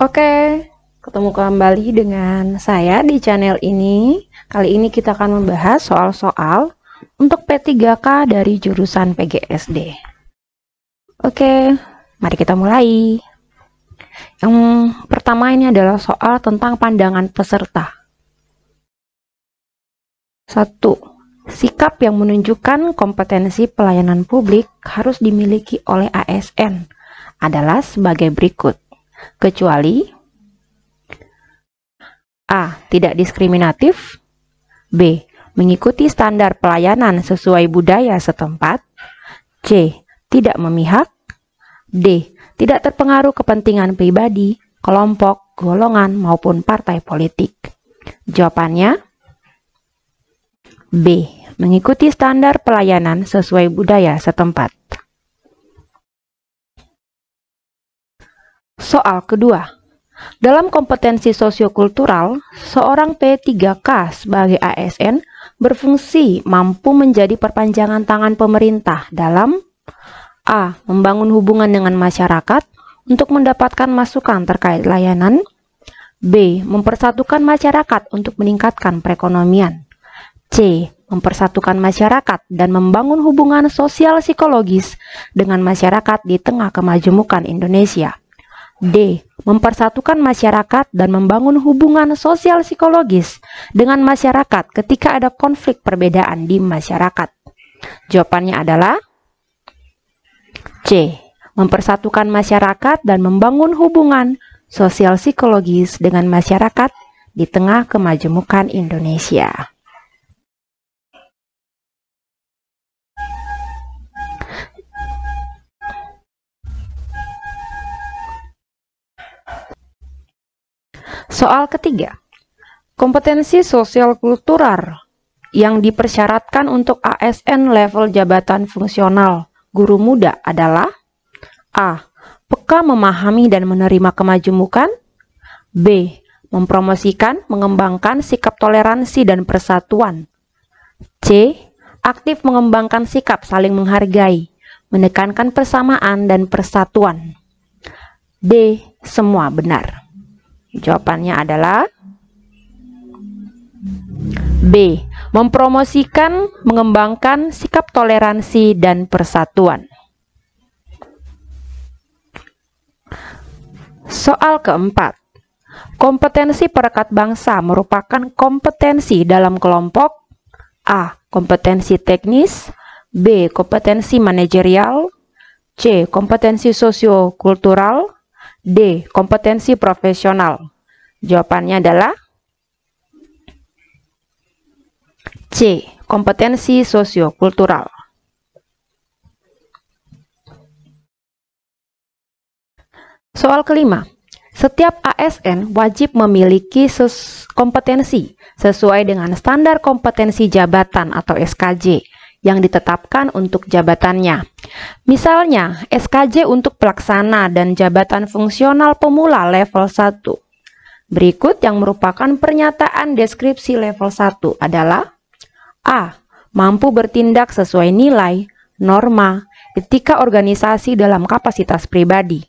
Oke, ketemu kembali dengan saya di channel ini. Kali ini kita akan membahas soal-soal untuk P3K dari jurusan PGSD. Oke, mari kita mulai. Yang pertama ini adalah soal tentang pandangan peserta. 1. Sikap yang menunjukkan kompetensi pelayanan publik harus dimiliki oleh ASN adalah sebagai berikut. Kecuali A. Tidak diskriminatif, B. Mengikuti standar pelayanan sesuai budaya setempat, C. Tidak memihak, D. Tidak terpengaruh kepentingan pribadi, kelompok, golongan, maupun partai politik. Jawabannya B. Mengikuti standar pelayanan sesuai budaya setempat. Soal kedua. Dalam kompetensi sosiokultural, seorang P3K sebagai ASN berfungsi mampu menjadi perpanjangan tangan pemerintah dalam A. Membangun hubungan dengan masyarakat untuk mendapatkan masukan terkait layanan, B. Mempersatukan masyarakat untuk meningkatkan perekonomian, C. Mempersatukan masyarakat dan membangun hubungan sosial psikologis dengan masyarakat di tengah kemajemukan Indonesia, D. Mempersatukan masyarakat dan membangun hubungan sosial psikologis dengan masyarakat ketika ada konflik perbedaan di masyarakat. Jawabannya adalah C. Mempersatukan masyarakat dan membangun hubungan sosial psikologis dengan masyarakat di tengah kemajemukan Indonesia. Soal ketiga, kompetensi sosial kultural yang dipersyaratkan untuk ASN level jabatan fungsional guru muda adalah A. Peka memahami dan menerima kemajemukan, B. Mempromosikan, mengembangkan sikap toleransi dan persatuan, C. Aktif mengembangkan sikap saling menghargai, menekankan persamaan dan persatuan, D. Semua benar. Jawabannya adalah B. Mempromosikan, mengembangkan sikap toleransi dan persatuan. Soal keempat. Kompetensi perekat bangsa merupakan kompetensi dalam kelompok A. Kompetensi teknis, B. Kompetensi manajerial, C. Kompetensi sosiokultural, D. Kompetensi profesional. Jawabannya adalah C. Kompetensi sosiokultural. Soal kelima. Setiap ASN wajib memiliki kompetensi sesuai dengan standar kompetensi jabatan atau SKJ yang ditetapkan untuk jabatannya. Misalnya, SKJ untuk pelaksana dan jabatan fungsional pemula level 1. Berikut yang merupakan pernyataan deskripsi level 1 adalah A. Mampu bertindak sesuai nilai, norma, etika organisasi dalam kapasitas pribadi.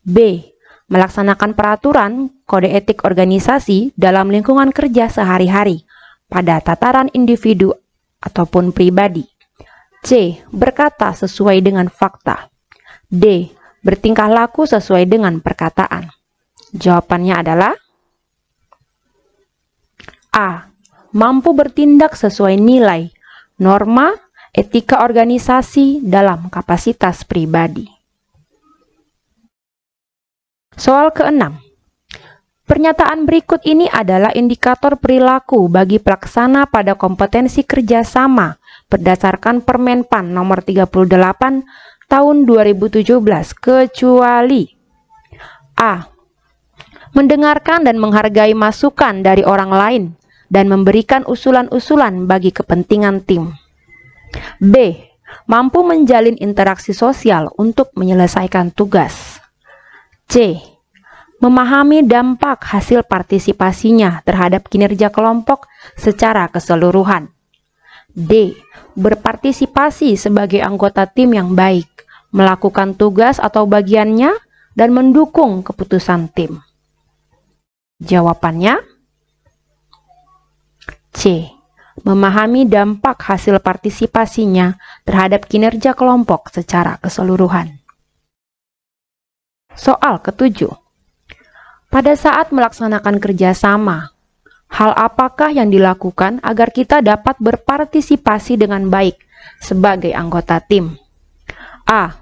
B. Melaksanakan peraturan, kode etik organisasi dalam lingkungan kerja sehari-hari pada tataran individu ataupun pribadi. C. Berkata sesuai dengan fakta. D. Bertingkah laku sesuai dengan perkataan. Jawabannya adalah A. Mampu bertindak sesuai nilai, norma, etika organisasi dalam kapasitas pribadi. Soal keenam. Pernyataan berikut ini adalah indikator perilaku bagi pelaksana pada kompetensi kerjasama berdasarkan Permenpan nomor 38 tahun 2017 kecuali A. Mendengarkan dan menghargai masukan dari orang lain dan memberikan usulan-usulan bagi kepentingan tim. B. Mampu menjalin interaksi sosial untuk menyelesaikan tugas. C. Memahami dampak hasil partisipasinya terhadap kinerja kelompok secara keseluruhan. D. Berpartisipasi sebagai anggota tim yang baik, melakukan tugas atau bagiannya, dan mendukung keputusan tim. Jawabannya C. Memahami dampak hasil partisipasinya terhadap kinerja kelompok secara keseluruhan. Soal ketujuh. Pada saat melaksanakan kerjasama, hal apakah yang dilakukan agar kita dapat berpartisipasi dengan baik sebagai anggota tim? A.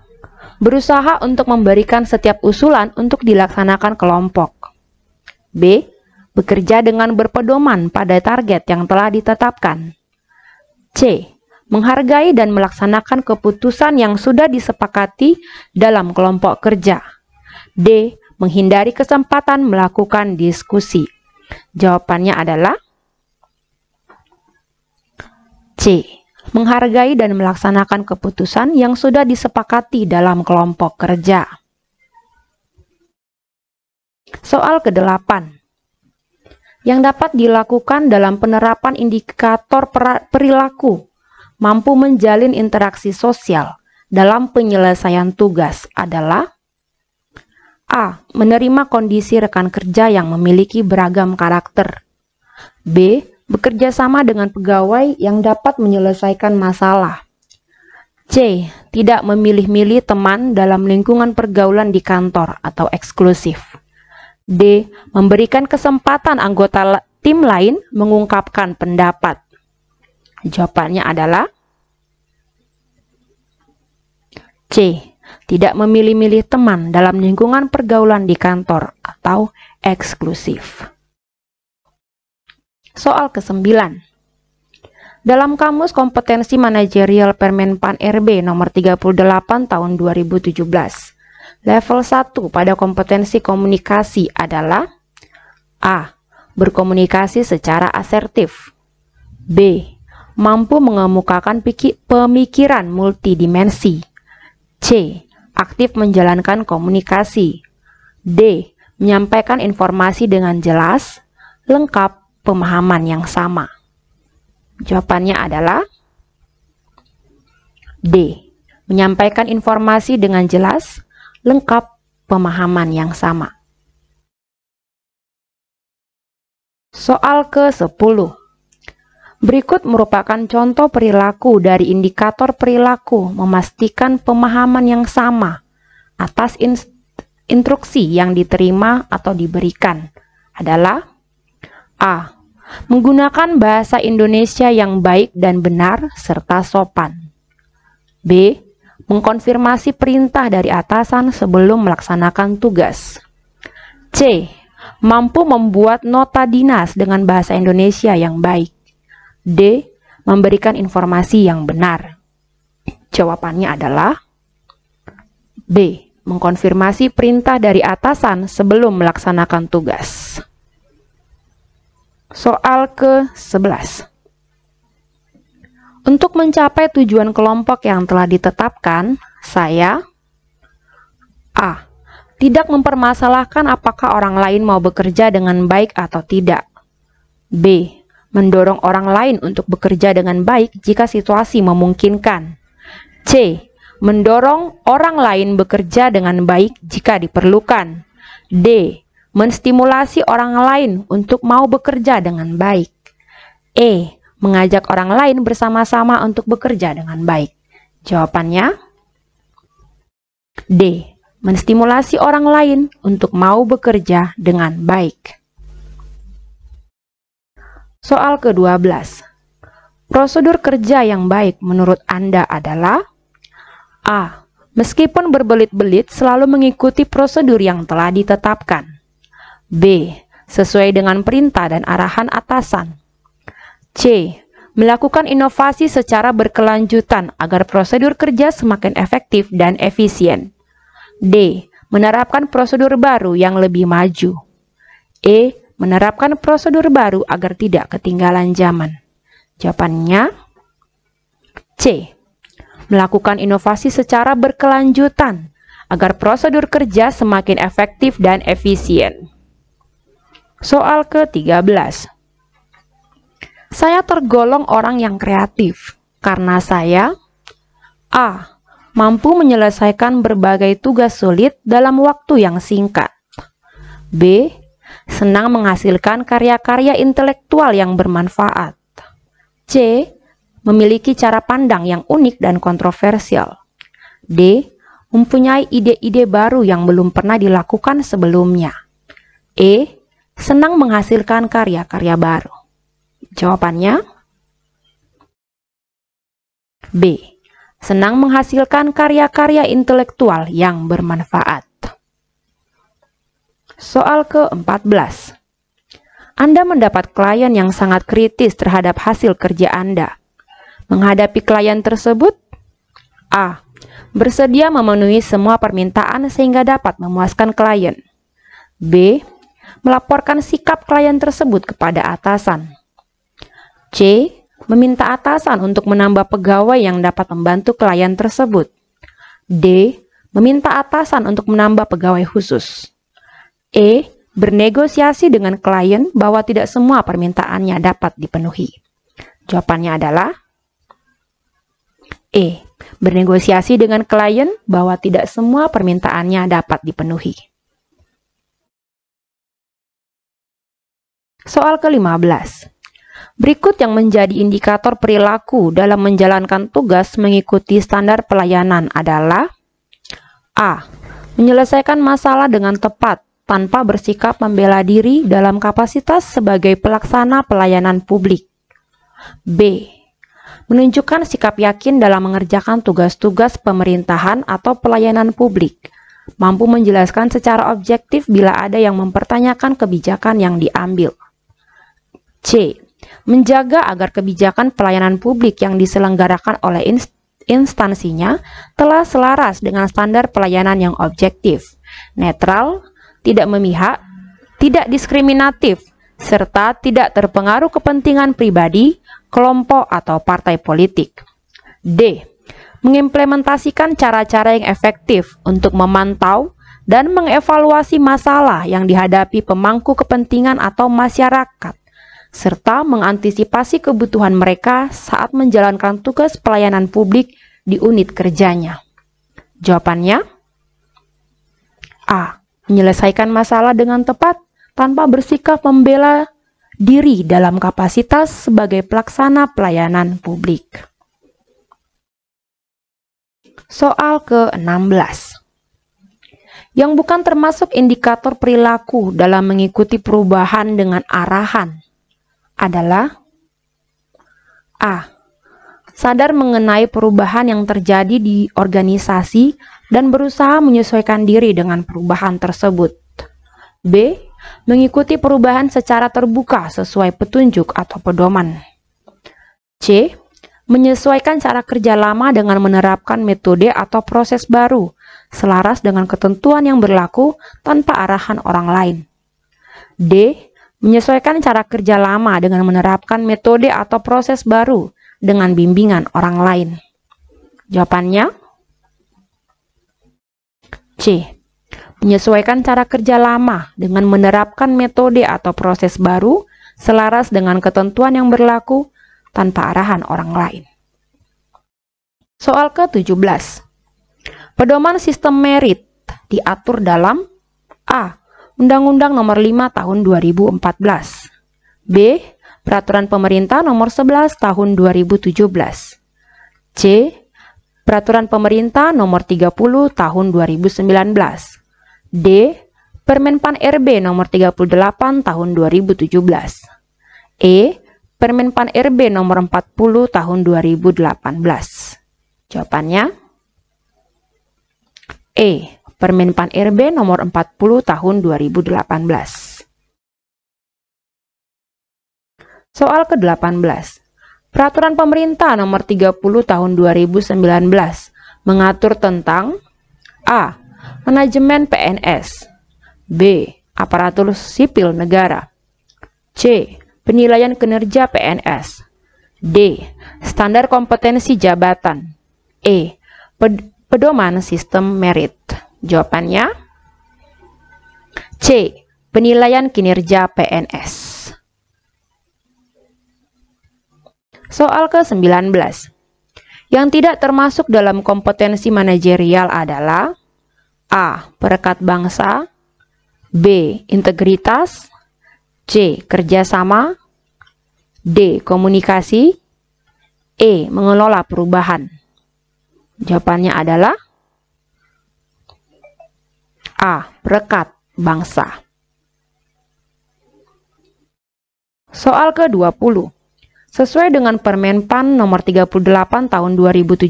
Berusaha untuk memberikan setiap usulan untuk dilaksanakan kelompok. B. Bekerja dengan berpedoman pada target yang telah ditetapkan. C. Menghargai dan melaksanakan keputusan yang sudah disepakati dalam kelompok kerja. D. Menghindari kesempatan melakukan diskusi. Jawabannya adalah C. Menghargai dan melaksanakan keputusan yang sudah disepakati dalam kelompok kerja. Soal ke-8. Yang dapat dilakukan dalam penerapan indikator perilaku mampu menjalin interaksi sosial dalam penyelesaian tugas adalah A. Menerima kondisi rekan kerja yang memiliki beragam karakter. B. Bekerja sama dengan pegawai yang dapat menyelesaikan masalah. C. Tidak memilih-milih teman dalam lingkungan pergaulan di kantor atau eksklusif. D. Memberikan kesempatan anggota tim lain mengungkapkan pendapat. Jawabannya adalah C. Tidak memilih-milih teman dalam lingkungan pergaulan di kantor atau eksklusif. Soal ke-9. Dalam Kamus Kompetensi Manajerial Permenpan RB nomor 38 tahun 2017, level 1 pada kompetensi komunikasi adalah A. Berkomunikasi secara asertif. B. Mampu mengemukakan pemikiran multidimensi. C. Aktif menjalankan komunikasi. D. Menyampaikan informasi dengan jelas, lengkap, pemahaman yang sama. Jawabannya adalah D. Menyampaikan informasi dengan jelas, lengkap, pemahaman yang sama. Soal ke-10. Berikut merupakan contoh perilaku dari indikator perilaku memastikan pemahaman yang sama atas instruksi yang diterima atau diberikan adalah A. Menggunakan bahasa Indonesia yang baik dan benar serta sopan. B. Mengkonfirmasi perintah dari atasan sebelum melaksanakan tugas. C. Mampu membuat nota dinas dengan bahasa Indonesia yang baik. D. Memberikan informasi yang benar. Jawabannya adalah B. Mengkonfirmasi perintah dari atasan sebelum melaksanakan tugas. Soal ke-11. Untuk mencapai tujuan kelompok yang telah ditetapkan, saya A. Tidak mempermasalahkan apakah orang lain mau bekerja dengan baik atau tidak. B. Mendorong orang lain untuk bekerja dengan baik jika situasi memungkinkan. C. Mendorong orang lain bekerja dengan baik jika diperlukan. D. Menstimulasi orang lain untuk mau bekerja dengan baik. E. Mengajak orang lain bersama-sama untuk bekerja dengan baik. Jawabannya D. Menstimulasi orang lain untuk mau bekerja dengan baik. Soal ke-12. Prosedur kerja yang baik menurut Anda adalah A. Meskipun berbelit-belit selalu mengikuti prosedur yang telah ditetapkan. B. Sesuai dengan perintah dan arahan atasan. C. Melakukan inovasi secara berkelanjutan agar prosedur kerja semakin efektif dan efisien. D. Menerapkan prosedur baru yang lebih maju. E. Menerapkan prosedur baru agar tidak ketinggalan zaman. Jawabannya C. Melakukan inovasi secara berkelanjutan agar prosedur kerja semakin efektif dan efisien. Soal ke-13. Saya tergolong orang yang kreatif karena saya A. Mampu menyelesaikan berbagai tugas sulit dalam waktu yang singkat. B. senang menghasilkan karya-karya intelektual yang bermanfaat. C. Memiliki cara pandang yang unik dan kontroversial. D. Mempunyai ide-ide baru yang belum pernah dilakukan sebelumnya. E. Senang menghasilkan karya-karya baru. Jawabannya B. Senang menghasilkan karya-karya intelektual yang bermanfaat. Soal ke-14. Anda mendapat klien yang sangat kritis terhadap hasil kerja Anda. Menghadapi klien tersebut, A. Bersedia memenuhi semua permintaan sehingga dapat memuaskan klien. B. Melaporkan sikap klien tersebut kepada atasan. C. Meminta atasan untuk menambah pegawai yang dapat membantu klien tersebut. D. Meminta atasan untuk menambah pegawai khusus. E. Bernegosiasi dengan klien bahwa tidak semua permintaannya dapat dipenuhi. Jawabannya adalah E. Bernegosiasi dengan klien bahwa tidak semua permintaannya dapat dipenuhi. Soal ke-15. Berikut yang menjadi indikator perilaku dalam menjalankan tugas mengikuti standar pelayanan adalah A. Menyelesaikan masalah dengan tepat tanpa bersikap membela diri dalam kapasitas sebagai pelaksana pelayanan publik. B. Menunjukkan sikap yakin dalam mengerjakan tugas-tugas pemerintahan atau pelayanan publik, mampu menjelaskan secara objektif bila ada yang mempertanyakan kebijakan yang diambil. C. Menjaga agar kebijakan pelayanan publik yang diselenggarakan oleh instansinya telah selaras dengan standar pelayanan yang objektif, netral, tidak memihak, tidak diskriminatif, serta tidak terpengaruh kepentingan pribadi, kelompok, atau partai politik. D. Mengimplementasikan cara-cara yang efektif untuk memantau dan mengevaluasi masalah yang dihadapi pemangku kepentingan atau masyarakat, serta mengantisipasi kebutuhan mereka saat menjalankan tugas pelayanan publik di unit kerjanya. Jawabannya A. Menyelesaikan masalah dengan tepat tanpa bersikap membela diri dalam kapasitas sebagai pelaksana pelayanan publik. Soal ke-16. Yang bukan termasuk indikator perilaku dalam mengikuti perubahan dengan arahan adalah A. Sadar mengenai perubahan yang terjadi di organisasi dan berusaha menyesuaikan diri dengan perubahan tersebut. B. Mengikuti perubahan secara terbuka sesuai petunjuk atau pedoman. C. Menyesuaikan cara kerja lama dengan menerapkan metode atau proses baru, selaras dengan ketentuan yang berlaku tanpa arahan orang lain. D. Menyesuaikan cara kerja lama dengan menerapkan metode atau proses baru dengan bimbingan orang lain. Jawabannya C. Menyesuaikan cara kerja lama dengan menerapkan metode atau proses baru selaras dengan ketentuan yang berlaku tanpa arahan orang lain. Soal ke-17. Pedoman sistem merit diatur dalam A. Undang-Undang Nomor 5 Tahun 2014. B. Peraturan Pemerintah Nomor 11 Tahun 2017. C. Peraturan Pemerintah Nomor 30 Tahun 2019. D. Permen-Pan RB Nomor 38 Tahun 2017. E. Permen-Pan RB Nomor 40 Tahun 2018. Jawabannya E. Permen-Pan RB Nomor 40 Tahun 2018. Soal ke-18. Peraturan Pemerintah Nomor 30 Tahun 2019 mengatur tentang A. Manajemen PNS. B. Aparatur sipil negara. C. Penilaian kinerja PNS. D. Standar kompetensi jabatan. E. Pedoman sistem merit. Jawabannya C. Penilaian kinerja PNS. Soal ke-19. Yang tidak termasuk dalam kompetensi manajerial adalah A. Perekat bangsa. B. Integritas. C. Kerjasama. D. Komunikasi. E. Mengelola perubahan. Jawabannya adalah A. Perekat bangsa. Soal ke-20. Sesuai dengan Permen-PAN nomor 38 tahun 2017,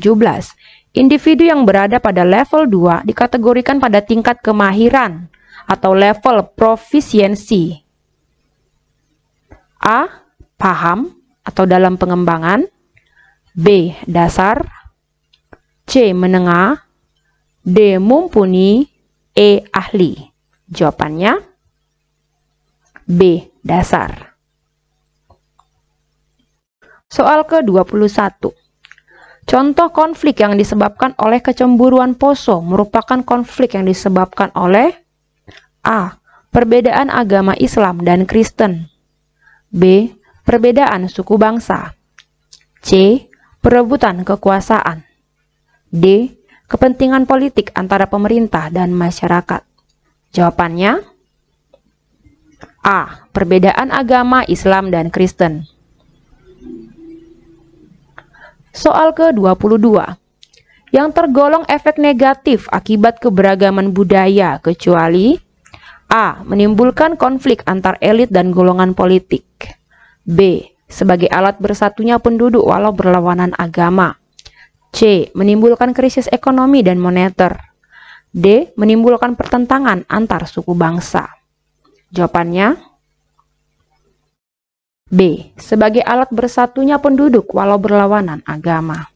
individu yang berada pada level 2 dikategorikan pada tingkat kemahiran atau level profisiensi. A. Paham atau dalam pengembangan. B. Dasar. C. Menengah. D. Mumpuni. E. Ahli. Jawabannya B. Dasar. Soal ke-21. Contoh konflik yang disebabkan oleh kecemburuan Poso merupakan konflik yang disebabkan oleh A. Perbedaan agama Islam dan Kristen. B. Perbedaan suku bangsa. C. Perebutan kekuasaan. D. Kepentingan politik antara pemerintah dan masyarakat. Jawabannya A. Perbedaan agama Islam dan Kristen. Soal ke-22. Yang tergolong efek negatif akibat keberagaman budaya kecuali A. Menimbulkan konflik antar elit dan golongan politik. B. Sebagai alat bersatunya penduduk walau berlawanan agama. C. Menimbulkan krisis ekonomi dan moneter. D. Menimbulkan pertentangan antar suku bangsa. Jawabannya B. Sebagai alat bersatunya penduduk walau berlawanan agama.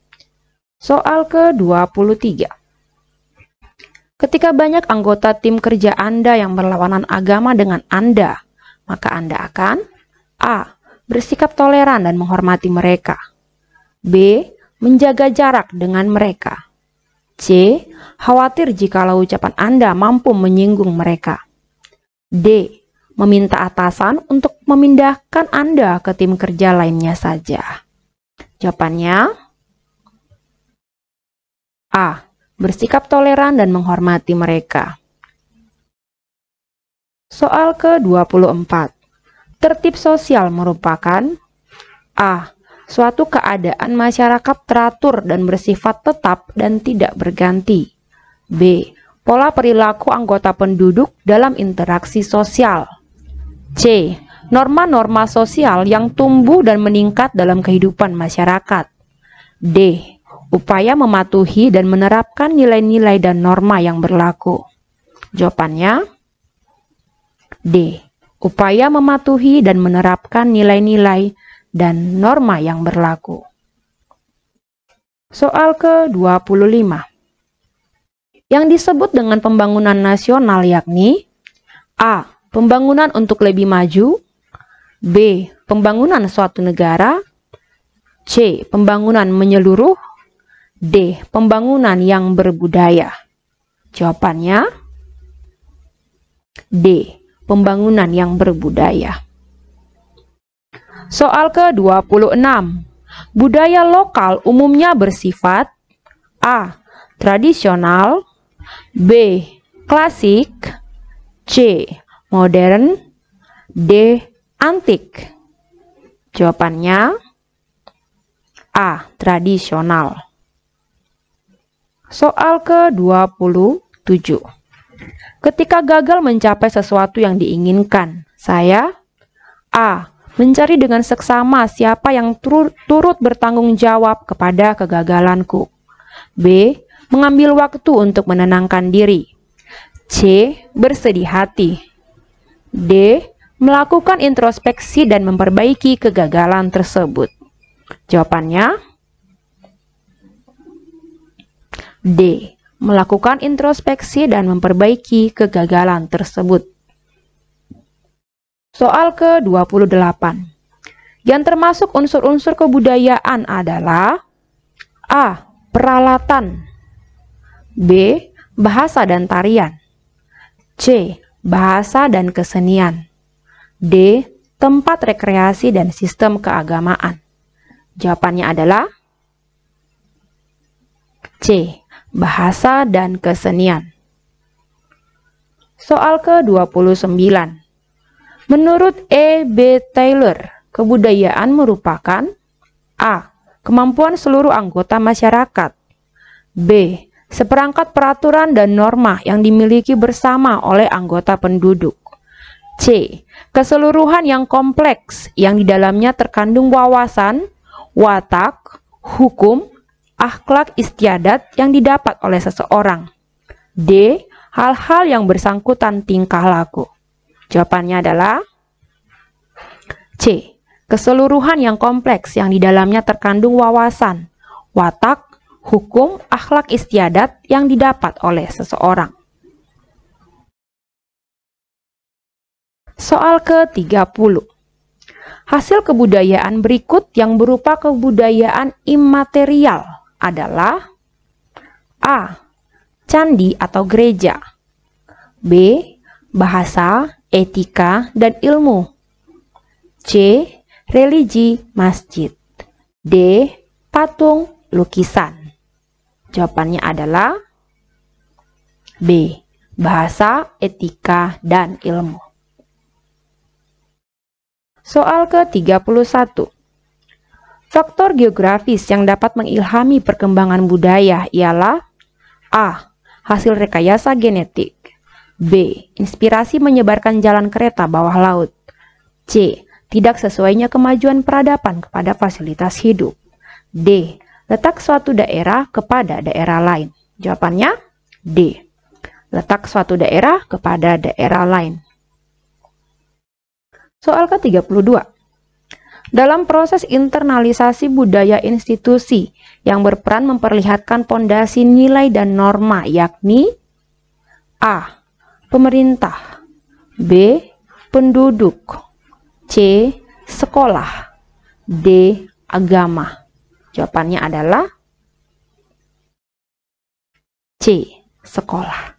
Soal ke-23. Ketika banyak anggota tim kerja Anda yang berlawanan agama dengan Anda, maka Anda akan A. Bersikap toleran dan menghormati mereka. B. Menjaga jarak dengan mereka. C. Khawatir jikalau ucapan Anda mampu menyinggung mereka. D. Meminta atasan untuk memindahkan Anda ke tim kerja lainnya saja. Jawabannya A. Bersikap toleran dan menghormati mereka. Soal ke-24. Tertib sosial merupakan A. Suatu keadaan masyarakat teratur dan bersifat tetap dan tidak berganti. B. Pola perilaku anggota penduduk dalam interaksi sosial. C. Norma-norma sosial yang tumbuh dan meningkat dalam kehidupan masyarakat. D. Upaya mematuhi dan menerapkan nilai-nilai dan norma yang berlaku. Jawabannya D. Upaya mematuhi dan menerapkan nilai-nilai dan norma yang berlaku. Soal ke-25. Yang disebut dengan pembangunan nasional yakni A. Pembangunan untuk lebih maju. B. Pembangunan suatu negara. C. Pembangunan menyeluruh. D. Pembangunan yang berbudaya. Jawabannya D. Pembangunan yang berbudaya. Soal ke-26. Budaya lokal umumnya bersifat A. Tradisional. B. Klasik. C. Modern. D. Antik. Jawabannya A. Tradisional. Soal ke-27. Ketika gagal mencapai sesuatu yang diinginkan, saya A. Mencari dengan seksama siapa yang turut bertanggung jawab kepada kegagalanku. B. Mengambil waktu untuk menenangkan diri. C. Bersedih hati. D. Melakukan introspeksi dan memperbaiki kegagalan tersebut. Jawabannya D. Melakukan introspeksi dan memperbaiki kegagalan tersebut. Soal ke-28. Yang termasuk unsur-unsur kebudayaan adalah A. Peralatan. B. Bahasa dan tarian. C. Bahasa dan kesenian. D. Tempat rekreasi dan sistem keagamaan. Jawabannya adalah C. Bahasa dan kesenian. Soal ke-29. Menurut E. B. Taylor, kebudayaan merupakan A. Kemampuan seluruh anggota masyarakat, B. Seperangkat peraturan dan norma yang dimiliki bersama oleh anggota penduduk, C. Keseluruhan yang kompleks yang di dalamnya terkandung wawasan, watak, hukum, akhlak istiadat yang didapat oleh seseorang, D. Hal-hal yang bersangkutan tingkah laku. Jawabannya adalah C. Keseluruhan yang kompleks yang di dalamnya terkandung wawasan, watak, hukum, akhlak istiadat yang didapat oleh seseorang. Soal ke-30. Hasil kebudayaan berikut yang berupa kebudayaan imaterial adalah A. Candi atau gereja, B. Bahasa, etika, dan ilmu, C. Religi, masjid, D. Patung, lukisan. Jawabannya adalah B. Bahasa, etika, dan ilmu. Soal ke-31. Faktor geografis yang dapat mengilhami perkembangan budaya ialah A. Hasil rekayasa genetik, B. Inspirasi menyebarkan jalan kereta bawah laut, C. Tidak sesuainya kemajuan peradaban kepada fasilitas hidup, D. Letak suatu daerah kepada daerah lain. Jawabannya D. Letak suatu daerah kepada daerah lain. Soal ke-32. Dalam proses internalisasi budaya institusi yang berperan memperlihatkan pondasi nilai dan norma yakni A. Pemerintah, B. Penduduk, C. Sekolah, D. Agama. Jawabannya adalah C. Sekolah.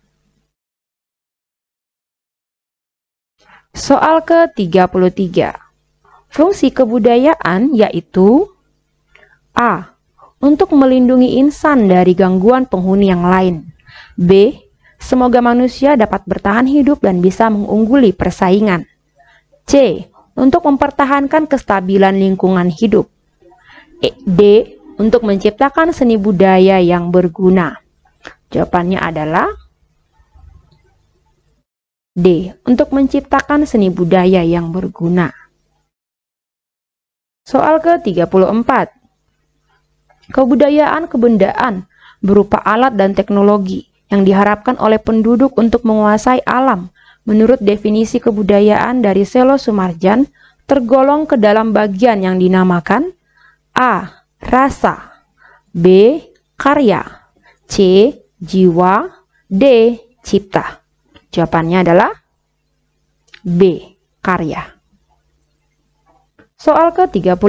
Soal ke-33. Fungsi kebudayaan yaitu A. Untuk melindungi insan dari gangguan penghuni yang lain, B. Semoga manusia dapat bertahan hidup dan bisa mengungguli persaingan, C. Untuk mempertahankan kestabilan lingkungan hidup, D. Untuk menciptakan seni budaya yang berguna. Jawabannya adalah D. Untuk menciptakan seni budaya yang berguna. Soal ke-34. Kebudayaan kebendaan berupa alat dan teknologi yang diharapkan oleh penduduk untuk menguasai alam menurut definisi kebudayaan dari Selo Sumarjan tergolong ke dalam bagian yang dinamakan A. Rasa, B. Karya, C. Jiwa, D. Cipta. Jawabannya adalah B. Karya. Soal ke-35.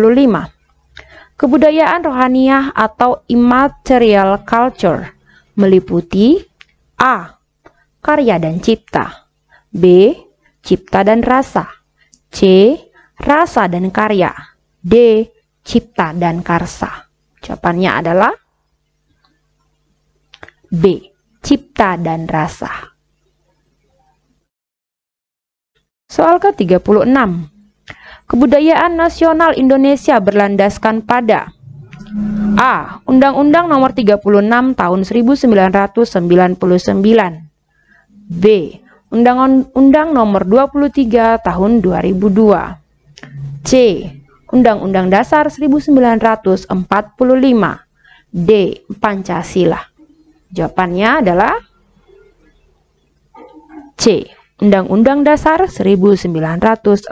Kebudayaan rohaniah atau immaterial culture meliputi A. Karya dan cipta, B. Cipta dan rasa, C. Rasa dan karya, D. Cipta dan karsa. Jawabannya adalah B. Cipta dan rasa. Soal ke-36. Kebudayaan nasional Indonesia berlandaskan pada A. Undang-Undang Nomor 36 Tahun 1999, B. Undang-Undang Nomor 23 Tahun 2002, C. Undang-Undang Dasar 1945, D. Pancasila. Jawabannya adalah C. Undang-Undang Dasar 1945.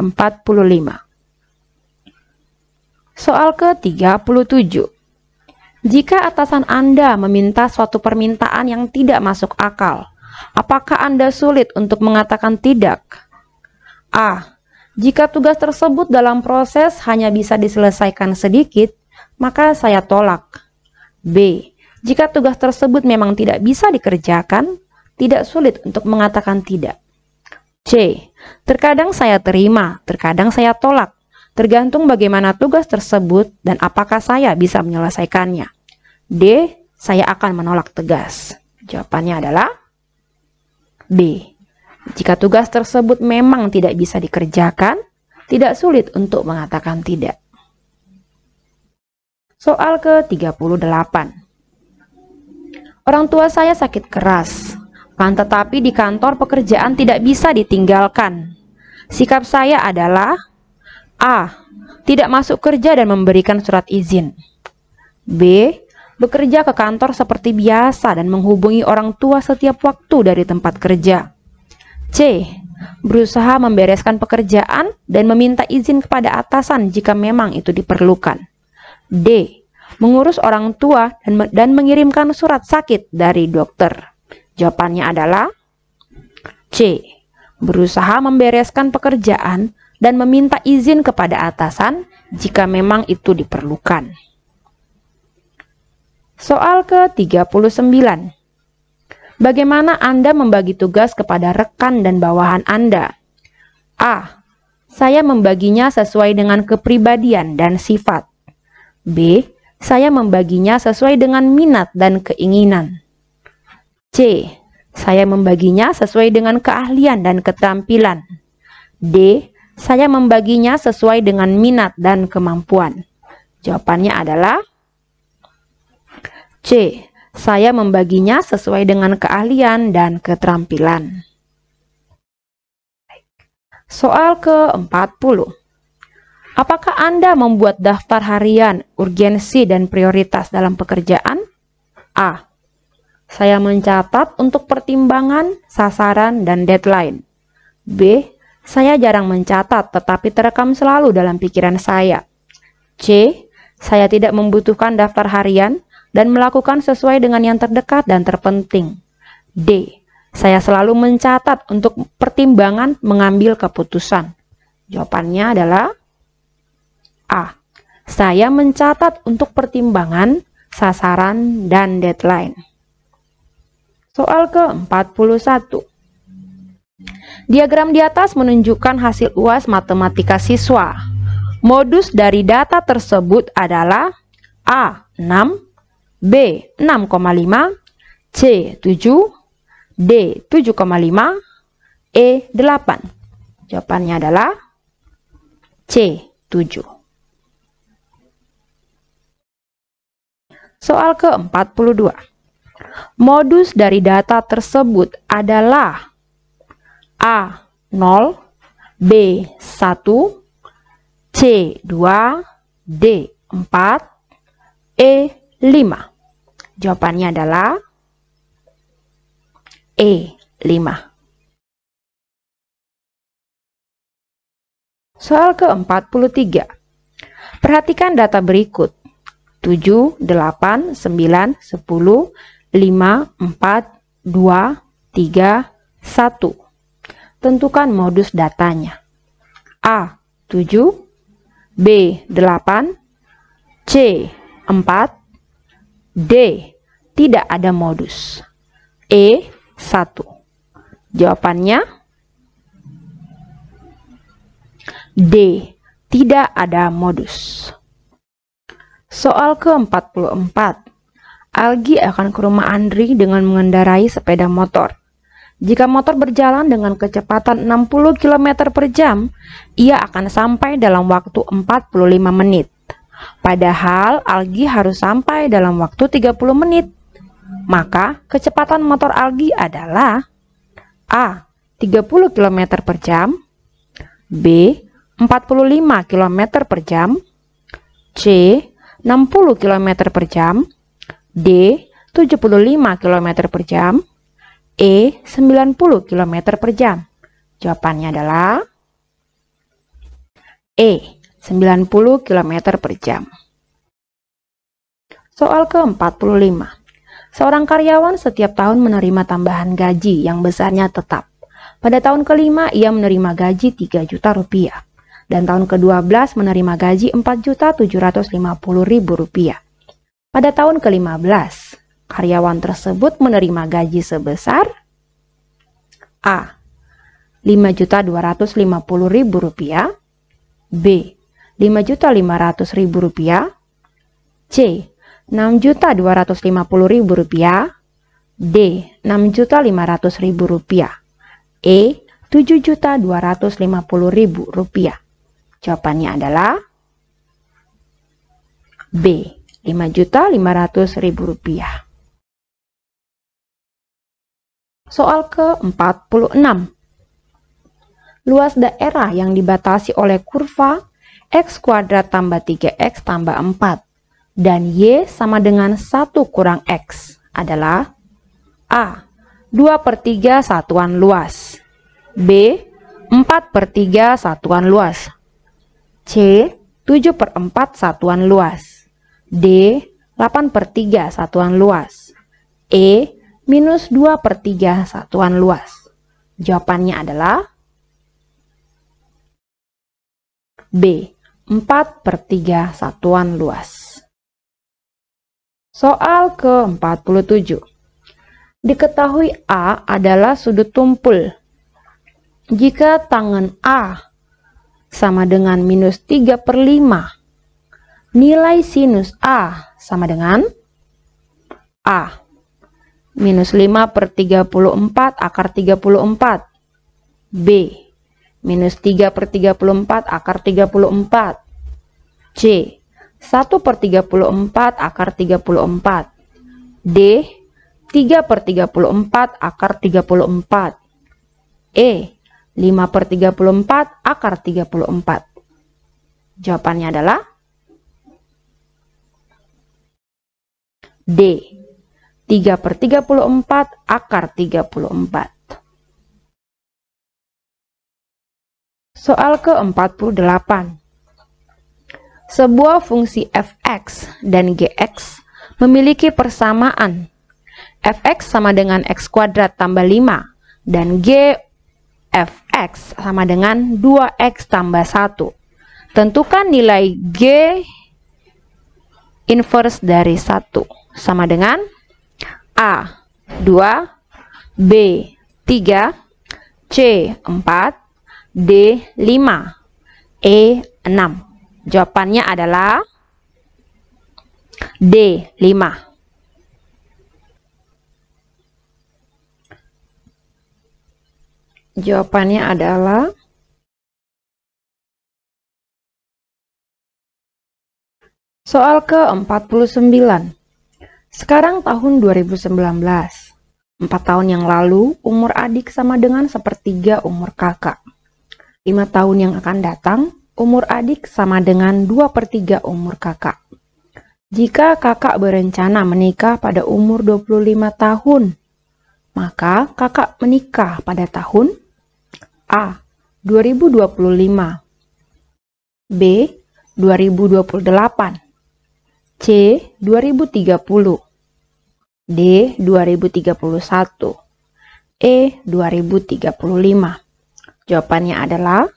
Soal ke-37. Jika atasan Anda meminta suatu permintaan yang tidak masuk akal, apakah Anda sulit untuk mengatakan tidak? A. Jika tugas tersebut dalam proses hanya bisa diselesaikan sedikit, maka saya tolak. B. Jika tugas tersebut memang tidak bisa dikerjakan, tidak sulit untuk mengatakan tidak. C. Terkadang saya terima, terkadang saya tolak, tergantung bagaimana tugas tersebut dan apakah saya bisa menyelesaikannya. D. Saya akan menolak tegas. Jawabannya adalah B. Jika tugas tersebut memang tidak bisa dikerjakan, tidak sulit untuk mengatakan tidak. Soal ke-38. Orang tua saya sakit keras, tetapi di kantor pekerjaan tidak bisa ditinggalkan. Sikap saya adalah A. Tidak masuk kerja dan memberikan surat izin. B. Bekerja ke kantor seperti biasa dan menghubungi orang tua setiap waktu dari tempat kerja. C. Berusaha membereskan pekerjaan dan meminta izin kepada atasan jika memang itu diperlukan. D. Mengurus orang tua dan mengirimkan surat sakit dari dokter. Jawabannya adalah C. Berusaha membereskan pekerjaan dan meminta izin kepada atasan jika memang itu diperlukan. Soal ke-39. Bagaimana Anda membagi tugas kepada rekan dan bawahan Anda? A. Saya membaginya sesuai dengan kepribadian dan sifat. B. Saya membaginya sesuai dengan minat dan keinginan. C. Saya membaginya sesuai dengan keahlian dan keterampilan. D. Saya membaginya sesuai dengan minat dan kemampuan. Jawabannya adalah C. Saya membaginya sesuai dengan keahlian dan keterampilan. Soal ke-40. Apakah Anda membuat daftar harian, urgensi, dan prioritas dalam pekerjaan? A. Saya mencatat untuk pertimbangan, sasaran, dan deadline. B. Saya jarang mencatat tetapi terekam selalu dalam pikiran saya. C. Saya tidak membutuhkan daftar harian dan melakukan sesuai dengan yang terdekat dan terpenting. D. Saya selalu mencatat untuk pertimbangan mengambil keputusan. Jawabannya adalah A. Saya mencatat untuk pertimbangan, sasaran, dan deadline. Soal ke-41. Diagram di atas menunjukkan hasil UAS matematika siswa. Modus dari data tersebut adalah A. 6, B. 6,5, C. 7, D. 7,5, E. 8. Jawabannya adalah C. 7. Soal ke-42. Modus dari data tersebut adalah A. 0, B. 1, C. 2, D. 4, E. 5. Jawabannya adalah E. 5. Soal ke-43. Perhatikan data berikut. 7, 8, 9, 10, 5, 4, 2, 3, 1. Tentukan modus datanya. A. 7, B. 8, C. 4, D. Tidak ada modus. E. 1. Jawabannya D. Tidak ada modus. Soal ke-44. Algi akan ke rumah Andri dengan mengendarai sepeda motor. Jika motor berjalan dengan kecepatan 60 km per jam, ia akan sampai dalam waktu 45 menit. Padahal Algi harus sampai dalam waktu 30 menit. Maka kecepatan motor Algi adalah A. 30 km per jam, B. 45 km per jam, C. 60 km per jam, D. 75 km per jam, E. 90 km per jam. Jawabannya adalah E. 90 km per jam. Soal ke-45. Seorang karyawan setiap tahun menerima tambahan gaji yang besarnya tetap. Pada tahun kelima ia menerima gaji 3 juta rupiah. Dan tahun ke-12 menerima gaji 4.750.000 rupiah. Pada tahun ke-15, karyawan tersebut menerima gaji sebesar A. 5.250.000 rupiah, B. 5.500.000 rupiah, C. 6.250.000 rupiah, D. 6.500.000 rupiah. E. 7.250.000 rupiah. Jawabannya adalah B. 5.500.000 rupiah. Soal ke-46. Luas daerah yang dibatasi oleh kurva X kuadrat tambah 3X tambah 4 dan Y sama dengan 1 kurang X adalah A. 2/3 satuan luas, B. 4/3 satuan luas, C. 7/4 satuan luas, D. 8/3 satuan luas, E. -2/3 satuan luas. Jawabannya adalah B. 4/3 satuan luas. Soal ke-47. Diketahui A adalah sudut tumpul. Jika tangan A sama dengan -3/5, nilai sinus A sama dengan A. -5/34 akar 34, B. -3/34 akar 34, C. 1/34 akar 34, D. 3/34 akar 34, E. 5/34 akar 34. Jawabannya adalah D. 3/34 akar 34. Soal ke-48. Sebuah fungsi f(x) dan gx memiliki persamaan. Fx sama dengan x kuadrat tambah 5 dan g fx sama dengan 2x tambah 1. Tentukan nilai g inverse dari 1 sama dengan A. 2, B. 3, C. 4, D. 5, E. 6. Jawabannya adalah D. 5. Jawabannya adalah soal ke-49. Sekarang tahun 2019. 4 tahun yang lalu, umur adik sama dengan sepertiga umur kakak. 5 tahun yang akan datang, umur adik sama dengan 2/3 umur kakak. Jika kakak berencana menikah pada umur 25 tahun, maka kakak menikah pada tahun A. 2025, B. 2028, C. 2030, D. 2031, E. 2035. Jawabannya adalah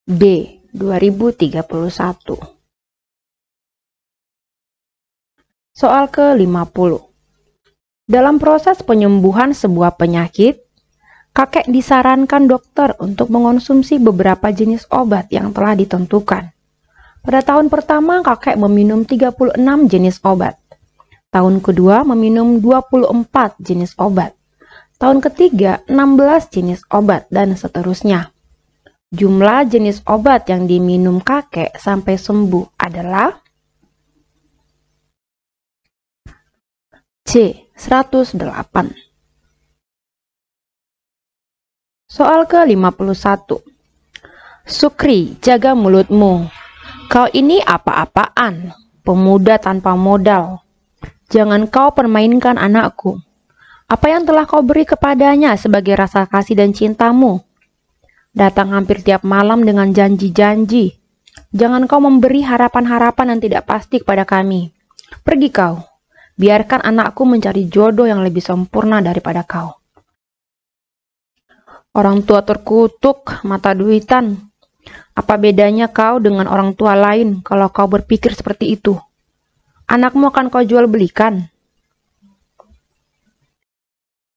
B. 2031. Soal ke-50. Dalam proses penyembuhan sebuah penyakit, kakek disarankan dokter untuk mengonsumsi beberapa jenis obat yang telah ditentukan. Pada tahun pertama, kakek meminum 36 jenis obat. Tahun kedua, meminum 24 jenis obat. Tahun ketiga, 16 jenis obat, dan seterusnya. Jumlah jenis obat yang diminum kakek sampai sembuh adalah C. 108. Soal ke-51. Sukri, jaga mulutmu. Kau ini apa-apaan, pemuda tanpa modal. Jangan kau permainkan anakku. Apa yang telah kau beri kepadanya sebagai rasa kasih dan cintamu? Datang hampir tiap malam dengan janji-janji. Jangan kau memberi harapan-harapan yang tidak pasti kepada kami. Pergi kau. Biarkan anakku mencari jodoh yang lebih sempurna daripada kau. Orang tua terkutuk, mata duitan. Apa bedanya kau dengan orang tua lain kalau kau berpikir seperti itu? Anakmu akan kau jual belikan.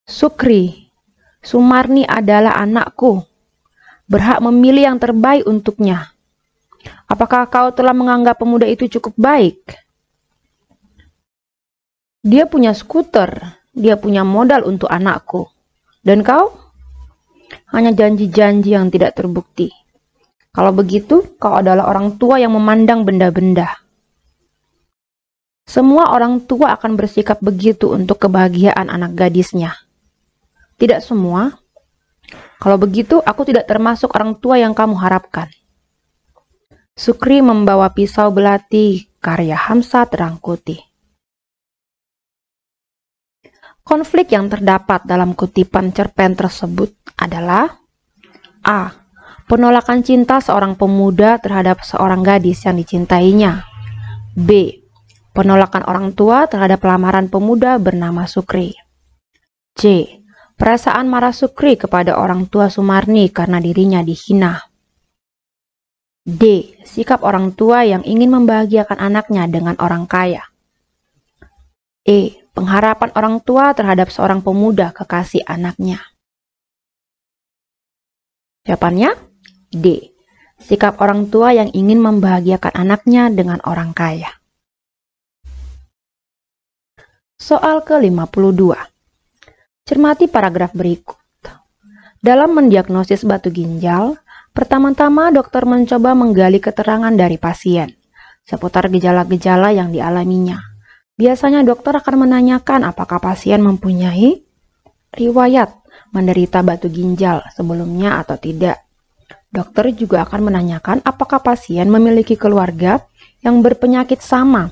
Sukri, Sumarni adalah anakku. Berhak memilih yang terbaik untuknya. Apakah kau telah menganggap pemuda itu cukup baik? Dia punya skuter, dia punya modal untuk anakku. Dan kau? Hanya janji-janji yang tidak terbukti. Kalau begitu, kau adalah orang tua yang memandang benda-benda. Semua orang tua akan bersikap begitu untuk kebahagiaan anak gadisnya. Tidak semua. Kalau begitu, aku tidak termasuk orang tua yang kamu harapkan. Sukri membawa pisau belati, karya Hamzat Rangkuti. Konflik yang terdapat dalam kutipan cerpen tersebut adalah A. Penolakan cinta seorang pemuda terhadap seorang gadis yang dicintainya. B. Penolakan orang tua terhadap lamaran pemuda bernama Sukri. C. Perasaan marah Sukri kepada orang tua Sumarni karena dirinya dihina. D. Sikap orang tua yang ingin membahagiakan anaknya dengan orang kaya. E. Pengharapan orang tua terhadap seorang pemuda kekasih anaknya. Jawabannya D. Sikap orang tua yang ingin membahagiakan anaknya dengan orang kaya. Soal ke-52. Cermati paragraf berikut. Dalam mendiagnosis batu ginjal, pertama-tama dokter mencoba menggali keterangan dari pasien seputar gejala-gejala yang dialaminya. Biasanya dokter akan menanyakan apakah pasien mempunyai riwayat menderita batu ginjal sebelumnya atau tidak. Dokter juga akan menanyakan apakah pasien memiliki keluarga yang berpenyakit sama,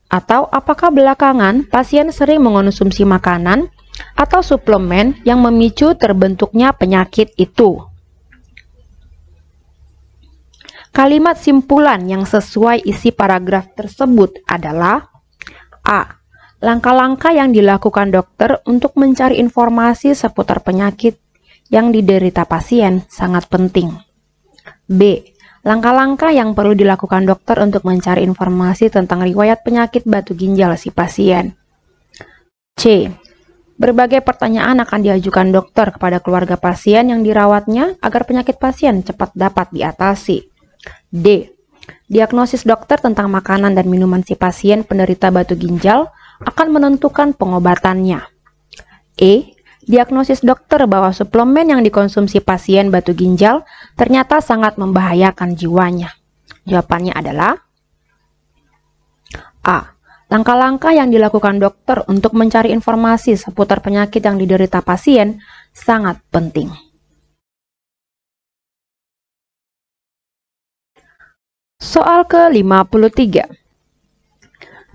atau apakah belakangan pasien sering mengonsumsi makanan atau suplemen yang memicu terbentuknya penyakit itu. Kalimat simpulan yang sesuai isi paragraf tersebut adalah A. Langkah-langkah yang dilakukan dokter untuk mencari informasi seputar penyakit yang diderita pasien sangat penting. B. Langkah-langkah yang perlu dilakukan dokter untuk mencari informasi tentang riwayat penyakit batu ginjal si pasien. C. Berbagai pertanyaan akan diajukan dokter kepada keluarga pasien yang dirawatnya agar penyakit pasien cepat dapat diatasi. D. Diagnosis dokter tentang makanan dan minuman si pasien penderita batu ginjal akan menentukan pengobatannya. E. Diagnosis dokter bahwa suplemen yang dikonsumsi pasien batu ginjal ternyata sangat membahayakan jiwanya. Jawabannya adalah A. Langkah-langkah yang dilakukan dokter untuk mencari informasi seputar penyakit yang diderita pasien sangat penting. Soal ke-53.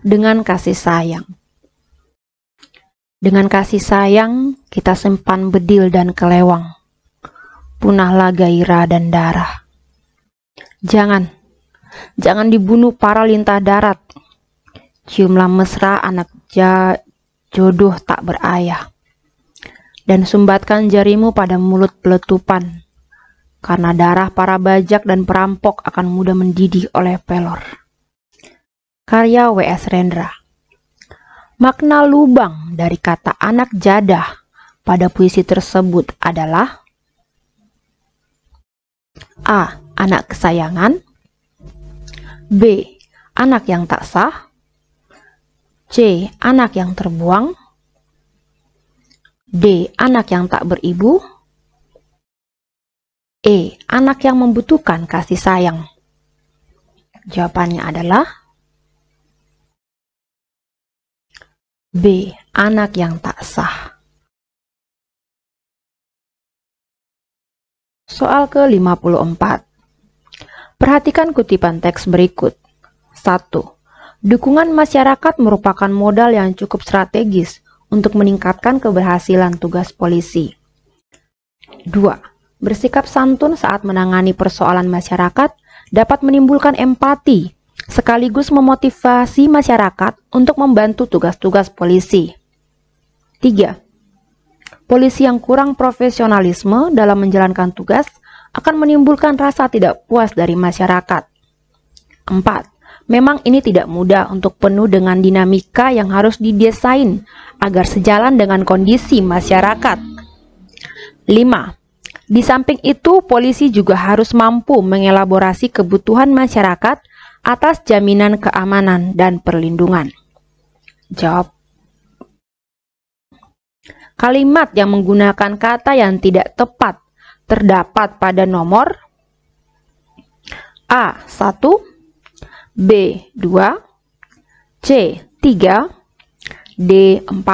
Dengan kasih sayang. Dengan kasih sayang, kita simpan bedil dan kelewang. Punahlah gairah dan darah. Jangan dibunuh para lintah darat. Ciumlah mesra anak jodoh tak berayah. Dan sumbatkan jarimu pada mulut peletupan. Karena darah para bajak dan perampok akan mudah mendidih oleh pelor. Karya W.S. Rendra. Makna lubang dari kata anak jadah pada puisi tersebut adalah A. Anak kesayangan. B. Anak yang tak sah. C. Anak yang terbuang. D. Anak yang tak beribu. E. Anak yang membutuhkan kasih sayang. Jawabannya adalah B. Anak yang tak sah. Soal ke-54. Perhatikan kutipan teks berikut. 1. Dukungan masyarakat merupakan modal yang cukup strategis untuk meningkatkan keberhasilan tugas polisi. 2. Bersikap santun saat menangani persoalan masyarakat dapat menimbulkan empati, sekaligus memotivasi masyarakat untuk membantu tugas-tugas polisi. 3. Polisi yang kurang profesionalisme dalam menjalankan tugas akan menimbulkan rasa tidak puas dari masyarakat. 4. Memang ini tidak mudah untuk penuh dengan dinamika yang harus didesain agar sejalan dengan kondisi masyarakat. 5. Di samping itu, polisi juga harus mampu mengelaborasi kebutuhan masyarakat atas jaminan keamanan dan perlindungan. Jawab. kalimat yang menggunakan kata yang tidak tepat terdapat pada nomor A1, B2, C3, D4,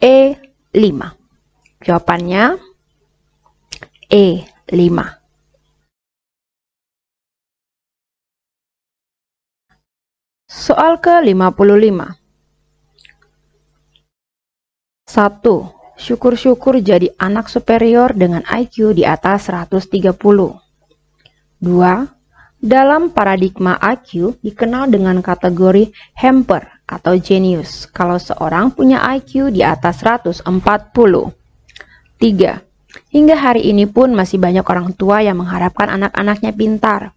E5. Jawabannya E5. Soal ke-55. 1. Syukur-syukur jadi anak superior dengan IQ di atas 130. 2. Dalam paradigma IQ dikenal dengan kategori hamper atau genius kalau seorang punya IQ di atas 140. 3. Hingga hari ini pun masih banyak orang tua yang mengharapkan anak-anaknya pintar,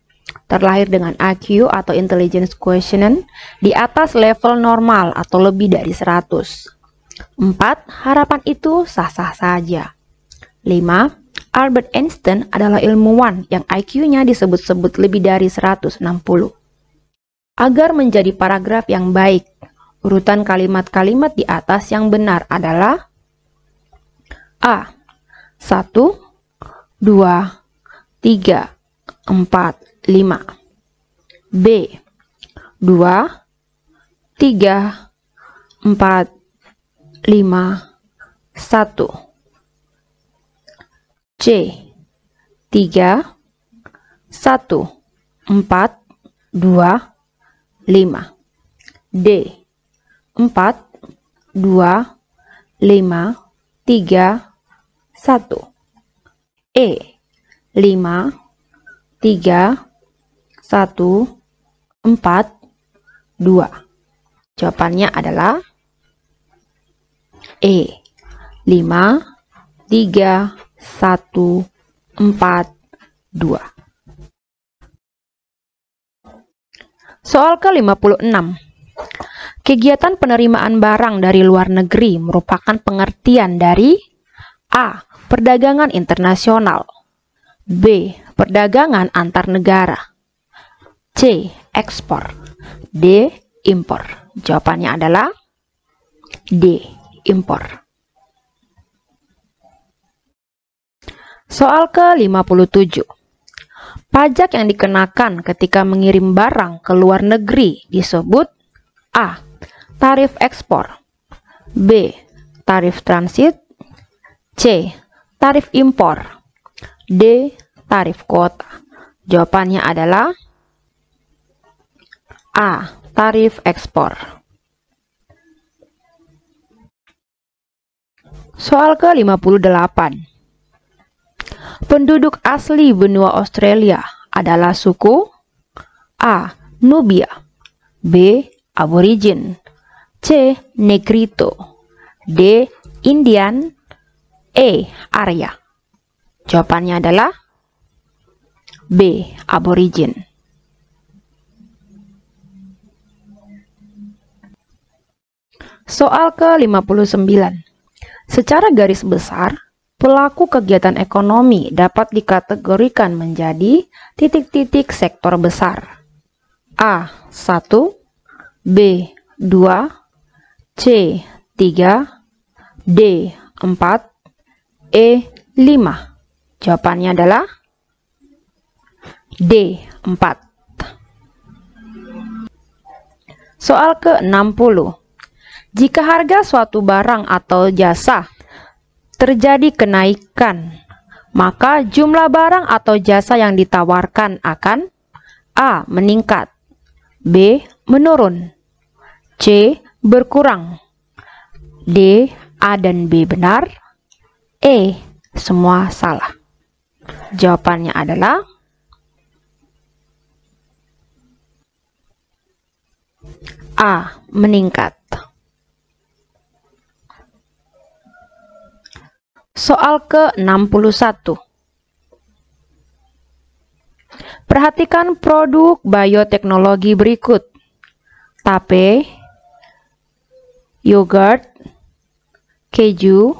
terlahir dengan IQ atau intelligence quotient di atas level normal atau lebih dari 100. 4. Harapan itu sah-sah saja. 5. Albert Einstein adalah ilmuwan yang IQ-nya disebut-sebut lebih dari 160. Agar menjadi paragraf yang baik, urutan kalimat-kalimat di atas yang benar adalah A. 1, 2, 3, 4, 5. B. 2, 3, 4, 5, 1. C. 3, 1, 4, 2, 5. D. 4, 2, 5, 3, 1. E. 5, 3, 1, 4, 2. Jawabannya adalah E. 5, 3, 1, 4, 2. Soal ke-56. Kegiatan penerimaan barang dari luar negeri merupakan pengertian dari A. Perdagangan internasional, B. Perdagangan antar negara, C. Ekspor, D. Impor. Jawabannya adalah D. Impor. Soal ke-57. Pajak yang dikenakan ketika mengirim barang ke luar negeri disebut A. Tarif ekspor, B. Tarif transit, C. Tarif impor, D. Tarif kuota. Jawabannya adalah A. Tarif ekspor. Soal ke-58. Penduduk asli benua Australia adalah suku A. Nubia, B. Aborigin, C. Negrito, D. Indian, E. Arya. Jawabannya adalah B. Aborigin. Soal ke-59. Secara garis besar, pelaku kegiatan ekonomi dapat dikategorikan menjadi titik-titik sektor besar. A. 1, B. 2, C. 3, D. 4, E. 5. Jawabannya adalah D. 4. Soal ke-60. Jika harga suatu barang atau jasa terjadi kenaikan, maka jumlah barang atau jasa yang ditawarkan akan A. Meningkat, B. Menurun, C. Berkurang, D. A dan B benar, E. Semua salah. Jawabannya adalah A. Meningkat. Soal ke-61. Perhatikan produk bioteknologi berikut: tape, yogurt, keju,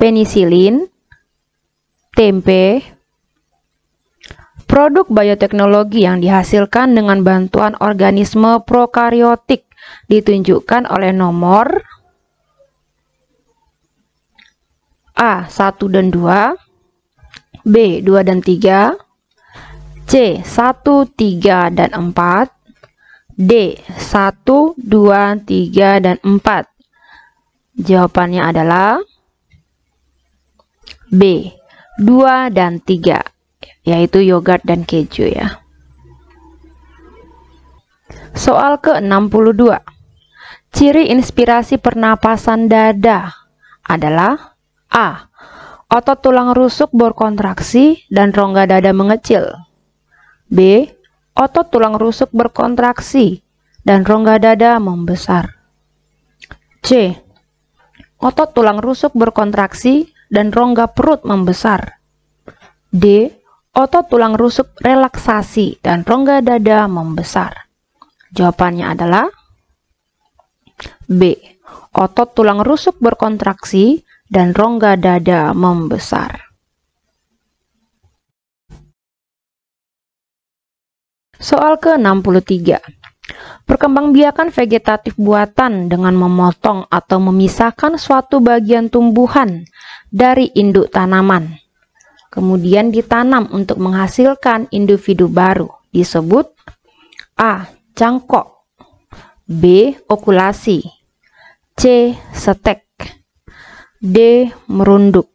penisilin, tempe. Produk bioteknologi yang dihasilkan dengan bantuan organisme prokariotik ditunjukkan oleh nomor A. 1 dan 2, B. 2 dan 3, C. 1, 3 dan 4, D. 1, 2, 3 dan 4. Jawabannya adalah B. 2 dan 3, yaitu yogurt dan keju ya. Soal ke-62. Ciri inspirasi pernapasan dada adalah A. Otot tulang rusuk berkontraksi dan rongga dada mengecil. B. Otot tulang rusuk berkontraksi dan rongga dada membesar. C. Otot tulang rusuk berkontraksi dan rongga perut membesar. D. Otot tulang rusuk relaksasi dan rongga dada membesar. Jawabannya adalah B. Otot tulang rusuk berkontraksi dan rongga dada membesar. Soal ke-63. Perkembangbiakan vegetatif buatan dengan memotong atau memisahkan suatu bagian tumbuhan dari induk tanaman, kemudian ditanam untuk menghasilkan individu baru, disebut A. Cangkok, B. Okulasi, C. Setek, D. Merunduk.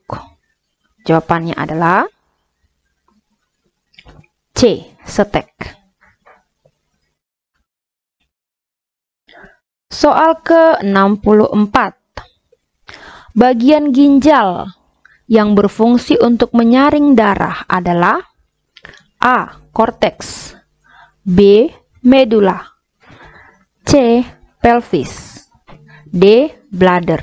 Jawabannya adalah C. Setek. Soal ke-64. Bagian ginjal yang berfungsi untuk menyaring darah adalah A. Korteks, B. Medula, C. Pelvis, D. Bladder.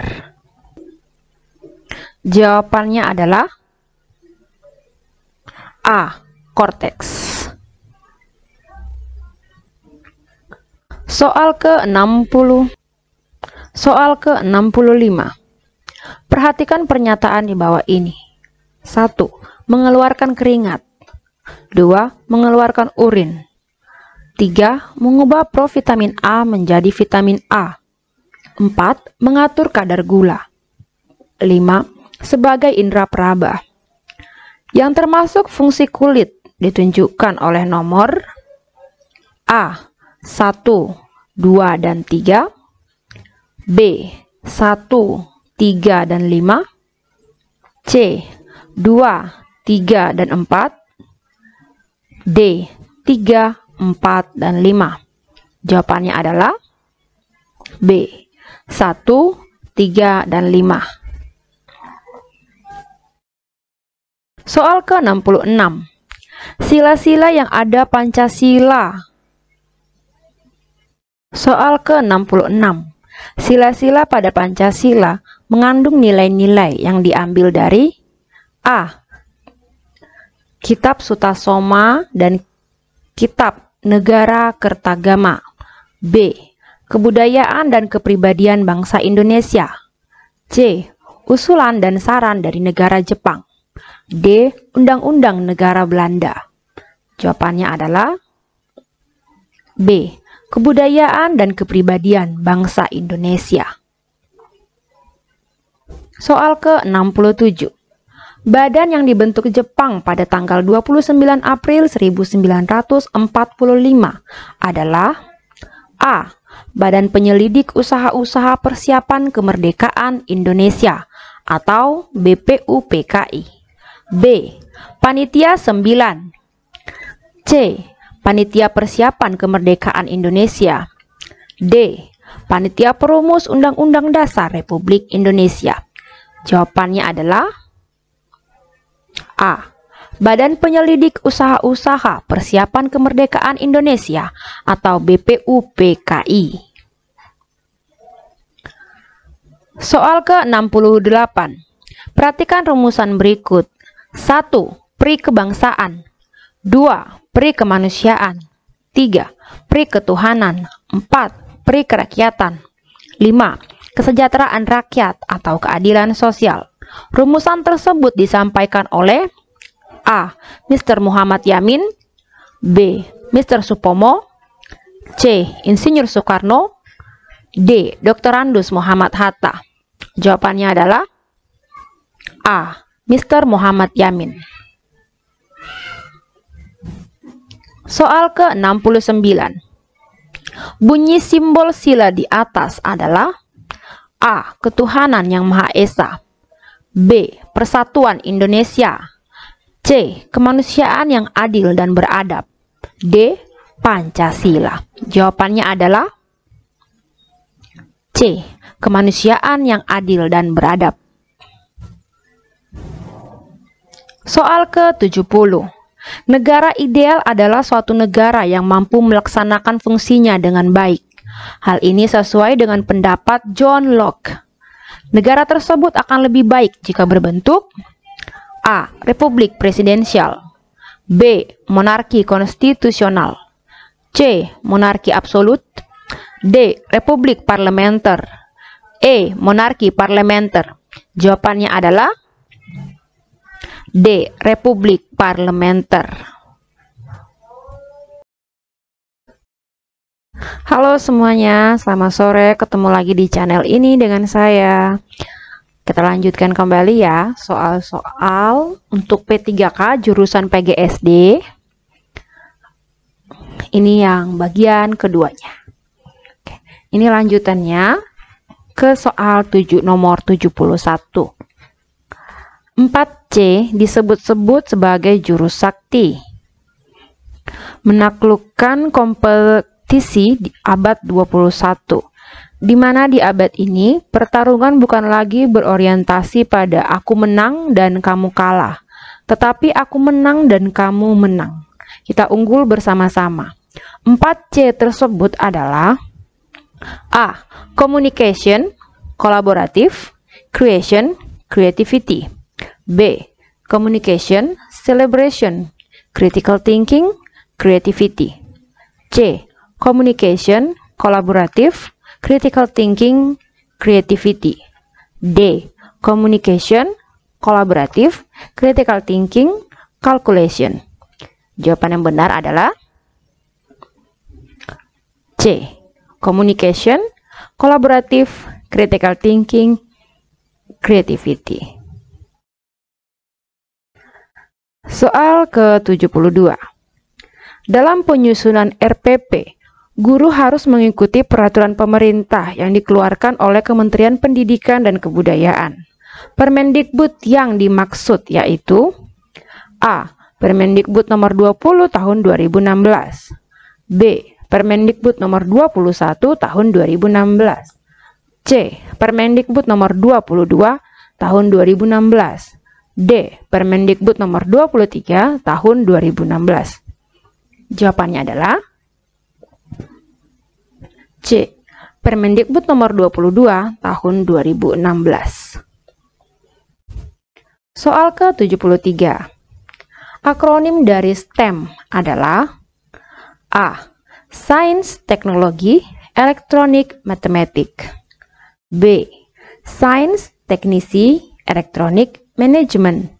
Jawabannya adalah A. Korteks. Soal ke-65. Perhatikan pernyataan di bawah ini. 1. Mengeluarkan keringat. 2. Mengeluarkan urin. 3. Mengubah provitamin A menjadi vitamin A. 4. Mengatur kadar gula. 5. Sebagai indera peraba. Yang termasuk fungsi kulit ditunjukkan oleh nomor A. 1, 2, dan 3, B. 1, 3, dan 5, C. 2, 3, dan 4, D. 3, 4, dan 5. Jawabannya adalah B. 1, 3, dan 5. Soal ke-66. Sila-sila yang ada Pancasila. Soal ke-66. Sila-sila pada Pancasila mengandung nilai-nilai yang diambil dari A. Kitab Sutasoma dan Kitab Negara Kertagama. B. Kebudayaan dan kepribadian bangsa Indonesia. C. Usulan dan saran dari negara Jepang. D. Undang-undang negara Belanda. Jawabannya adalah B. Kebudayaan dan kepribadian bangsa Indonesia. Soal ke-67. Badan yang dibentuk Jepang pada tanggal 29 April 1945 adalah A. Badan Penyelidik Usaha-Usaha Persiapan Kemerdekaan Indonesia atau BPUPKI. B. Panitia 9. C. Panitia Persiapan Kemerdekaan Indonesia. D. Panitia Perumus Undang-Undang Dasar Republik Indonesia. Jawabannya adalah A. Badan Penyelidik Usaha-Usaha Persiapan Kemerdekaan Indonesia atau BPUPKI. Soal ke-68. Perhatikan rumusan berikut. 1. Pri kebangsaan. 2. Pri kemanusiaan. 3. Pri ketuhanan. 4. Pri kerakyatan. 5. Kesejahteraan rakyat atau keadilan sosial. Rumusan tersebut disampaikan oleh A. Mr. Muhammad Yamin, B. Mr. Supomo, C. Insinyur Soekarno, D. Dr. Andus Muhammad Hatta. Jawabannya adalah A. Mr. Muhammad Yamin. Soal ke-69. Bunyi simbol sila di atas adalah A. Ketuhanan yang Maha Esa, B. Persatuan Indonesia, C. Kemanusiaan yang adil dan beradab, D. Pancasila. Jawabannya adalah C. Kemanusiaan yang adil dan beradab. Soal ke-70. Negara ideal adalah suatu negara yang mampu melaksanakan fungsinya dengan baik. Hal ini sesuai dengan pendapat John Locke. Negara tersebut akan lebih baik jika berbentuk A. Republik presidensial, B. Monarki konstitusional, C. Monarki absolut, D. Republik parlementer, E. Monarki parlementer. Jawabannya adalah D. Republik parlementer. Halo semuanya, selamat sore. Ketemu lagi di channel ini dengan saya. Kita lanjutkan kembali ya soal-soal untuk P3K jurusan PGSD. Ini yang bagian keduanya. Oke, ini lanjutannya ke soal nomor 71. 4C disebut-sebut sebagai jurus sakti. Menaklukkan kompetisi di abad 21, di mana di abad ini pertarungan bukan lagi berorientasi pada aku menang dan kamu kalah, tetapi aku menang dan kamu menang. Kita unggul bersama-sama. 4C tersebut adalah A. Communication, kolaboratif, creation, creativity, B. Communication, celebration, critical thinking, creativity, C. Communication, kolaboratif, critical thinking, creativity, D. Communication, kolaboratif, critical thinking, calculation. Jawaban yang benar adalah C. Communication, kolaboratif, critical thinking, creativity. Soal ke-72. Dalam penyusunan RPP, guru harus mengikuti peraturan pemerintah yang dikeluarkan oleh Kementerian Pendidikan dan Kebudayaan. Permendikbud yang dimaksud yaitu A. Permendikbud nomor 20 tahun 2016, B. Permendikbud nomor 21 tahun 2016, C. Permendikbud nomor 22 tahun 2016, D. Permendikbud nomor 23 tahun 2016. Jawabannya adalah C. Permendikbud nomor 22 tahun 2016. Soal ke-73. Akronim dari STEM adalah A. Sains, Teknologi, Elektronik, Matematik, B. Sains, Teknisi, Elektronik, Manajemen,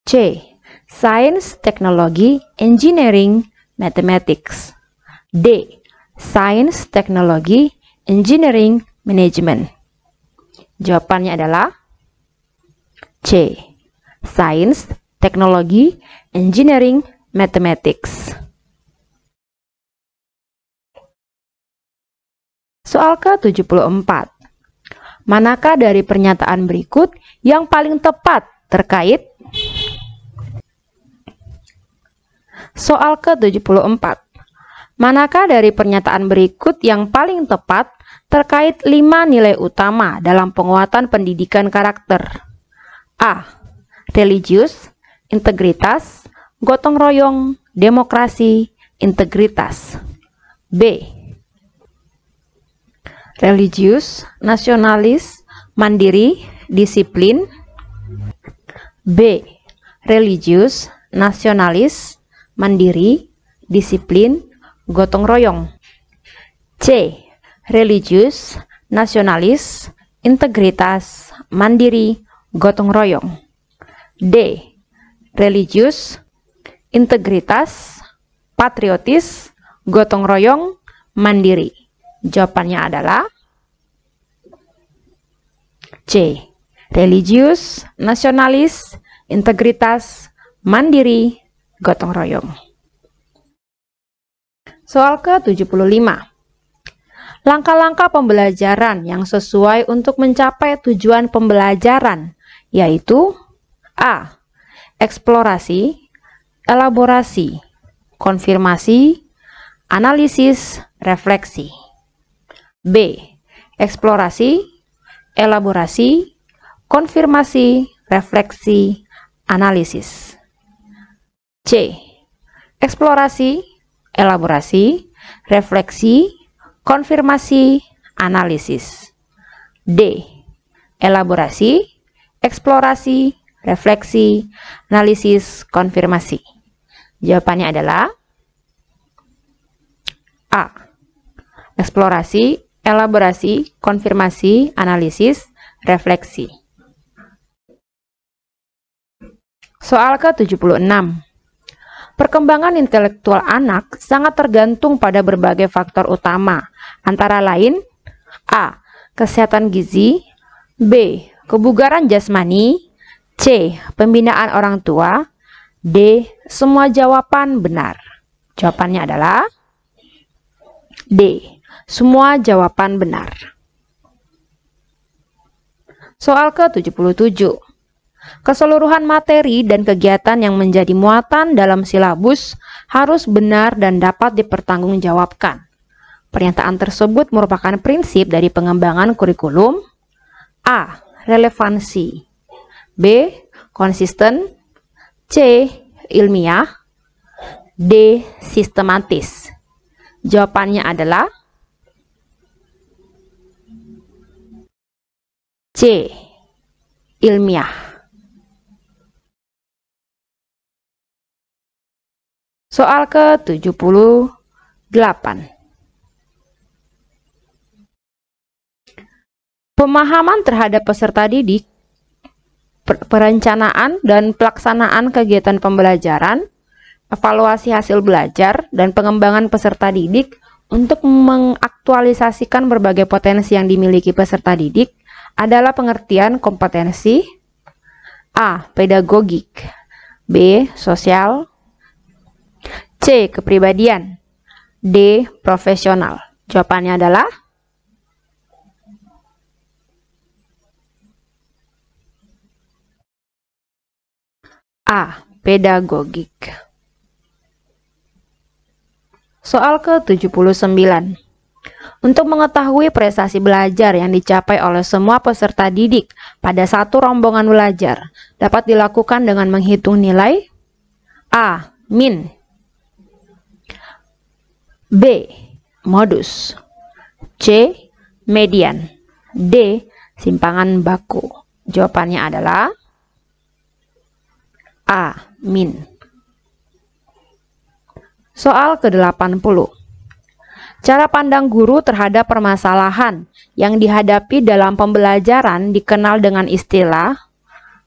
C. Sains, Teknologi, Engineering, Mathematics, D. Sains, Teknologi, Engineering, Management. Jawabannya adalah C. Sains, Teknologi, Engineering, Mathematics. Soal ke-74. Manakah dari pernyataan berikut yang paling tepat terkait? Soal ke-74. Manakah dari pernyataan berikut yang paling tepat terkait 5 nilai utama dalam penguatan pendidikan karakter? A. Religius, integritas, gotong royong, demokrasi, integritas. B. Religius, nasionalis, mandiri, disiplin. B. Religius, nasionalis, mandiri, disiplin, gotong royong. C. Religius, nasionalis, integritas, mandiri, gotong royong. D. Religius, integritas, patriotis, gotong royong, mandiri. Jawabannya adalah C. religius, nasionalis, integritas, mandiri, gotong royong. Soal ke-75. Langkah-langkah pembelajaran yang sesuai untuk mencapai tujuan pembelajaran, yaitu A. Eksplorasi, elaborasi, konfirmasi, analisis, refleksi. B. Eksplorasi, elaborasi, konfirmasi, refleksi, analisis. C. Eksplorasi, elaborasi, refleksi, konfirmasi, analisis. D. Elaborasi, eksplorasi, refleksi, analisis, konfirmasi. Jawabannya adalah A. Eksplorasi, elaborasi, konfirmasi, analisis, refleksi. Soal ke-76. Perkembangan intelektual anak sangat tergantung pada berbagai faktor utama, antara lain A. Kesehatan gizi, B. Kebugaran jasmani, C. Pembinaan orang tua, D. Semua jawaban benar. Jawabannya adalah D. Semua jawaban benar. Soal ke-77. Keseluruhan materi dan kegiatan yang menjadi muatan dalam silabus harus benar dan dapat dipertanggungjawabkan. Pernyataan tersebut merupakan prinsip dari pengembangan kurikulum. A. Relevansi, B. Konsisten, C. Ilmiah, D. Sistematis. Jawabannya adalah C. Ilmiah. Soal ke-78. Pemahaman terhadap peserta didik, perencanaan dan pelaksanaan kegiatan pembelajaran, evaluasi hasil belajar, dan pengembangan peserta didik untuk mengaktualisasikan berbagai potensi yang dimiliki peserta didik adalah pengertian kompetensi A. Pedagogik, B. Sosial, C. Kepribadian, D. Profesional. Jawabannya adalah A. Pedagogik. Soal ke-79. Untuk mengetahui prestasi belajar yang dicapai oleh semua peserta didik pada satu rombongan belajar dapat dilakukan dengan menghitung nilai A. Min, B. Modus, C. Median, D. Simpangan baku. Jawabannya adalah A. Min. Soal ke-80. Cara pandang guru terhadap permasalahan yang dihadapi dalam pembelajaran dikenal dengan istilah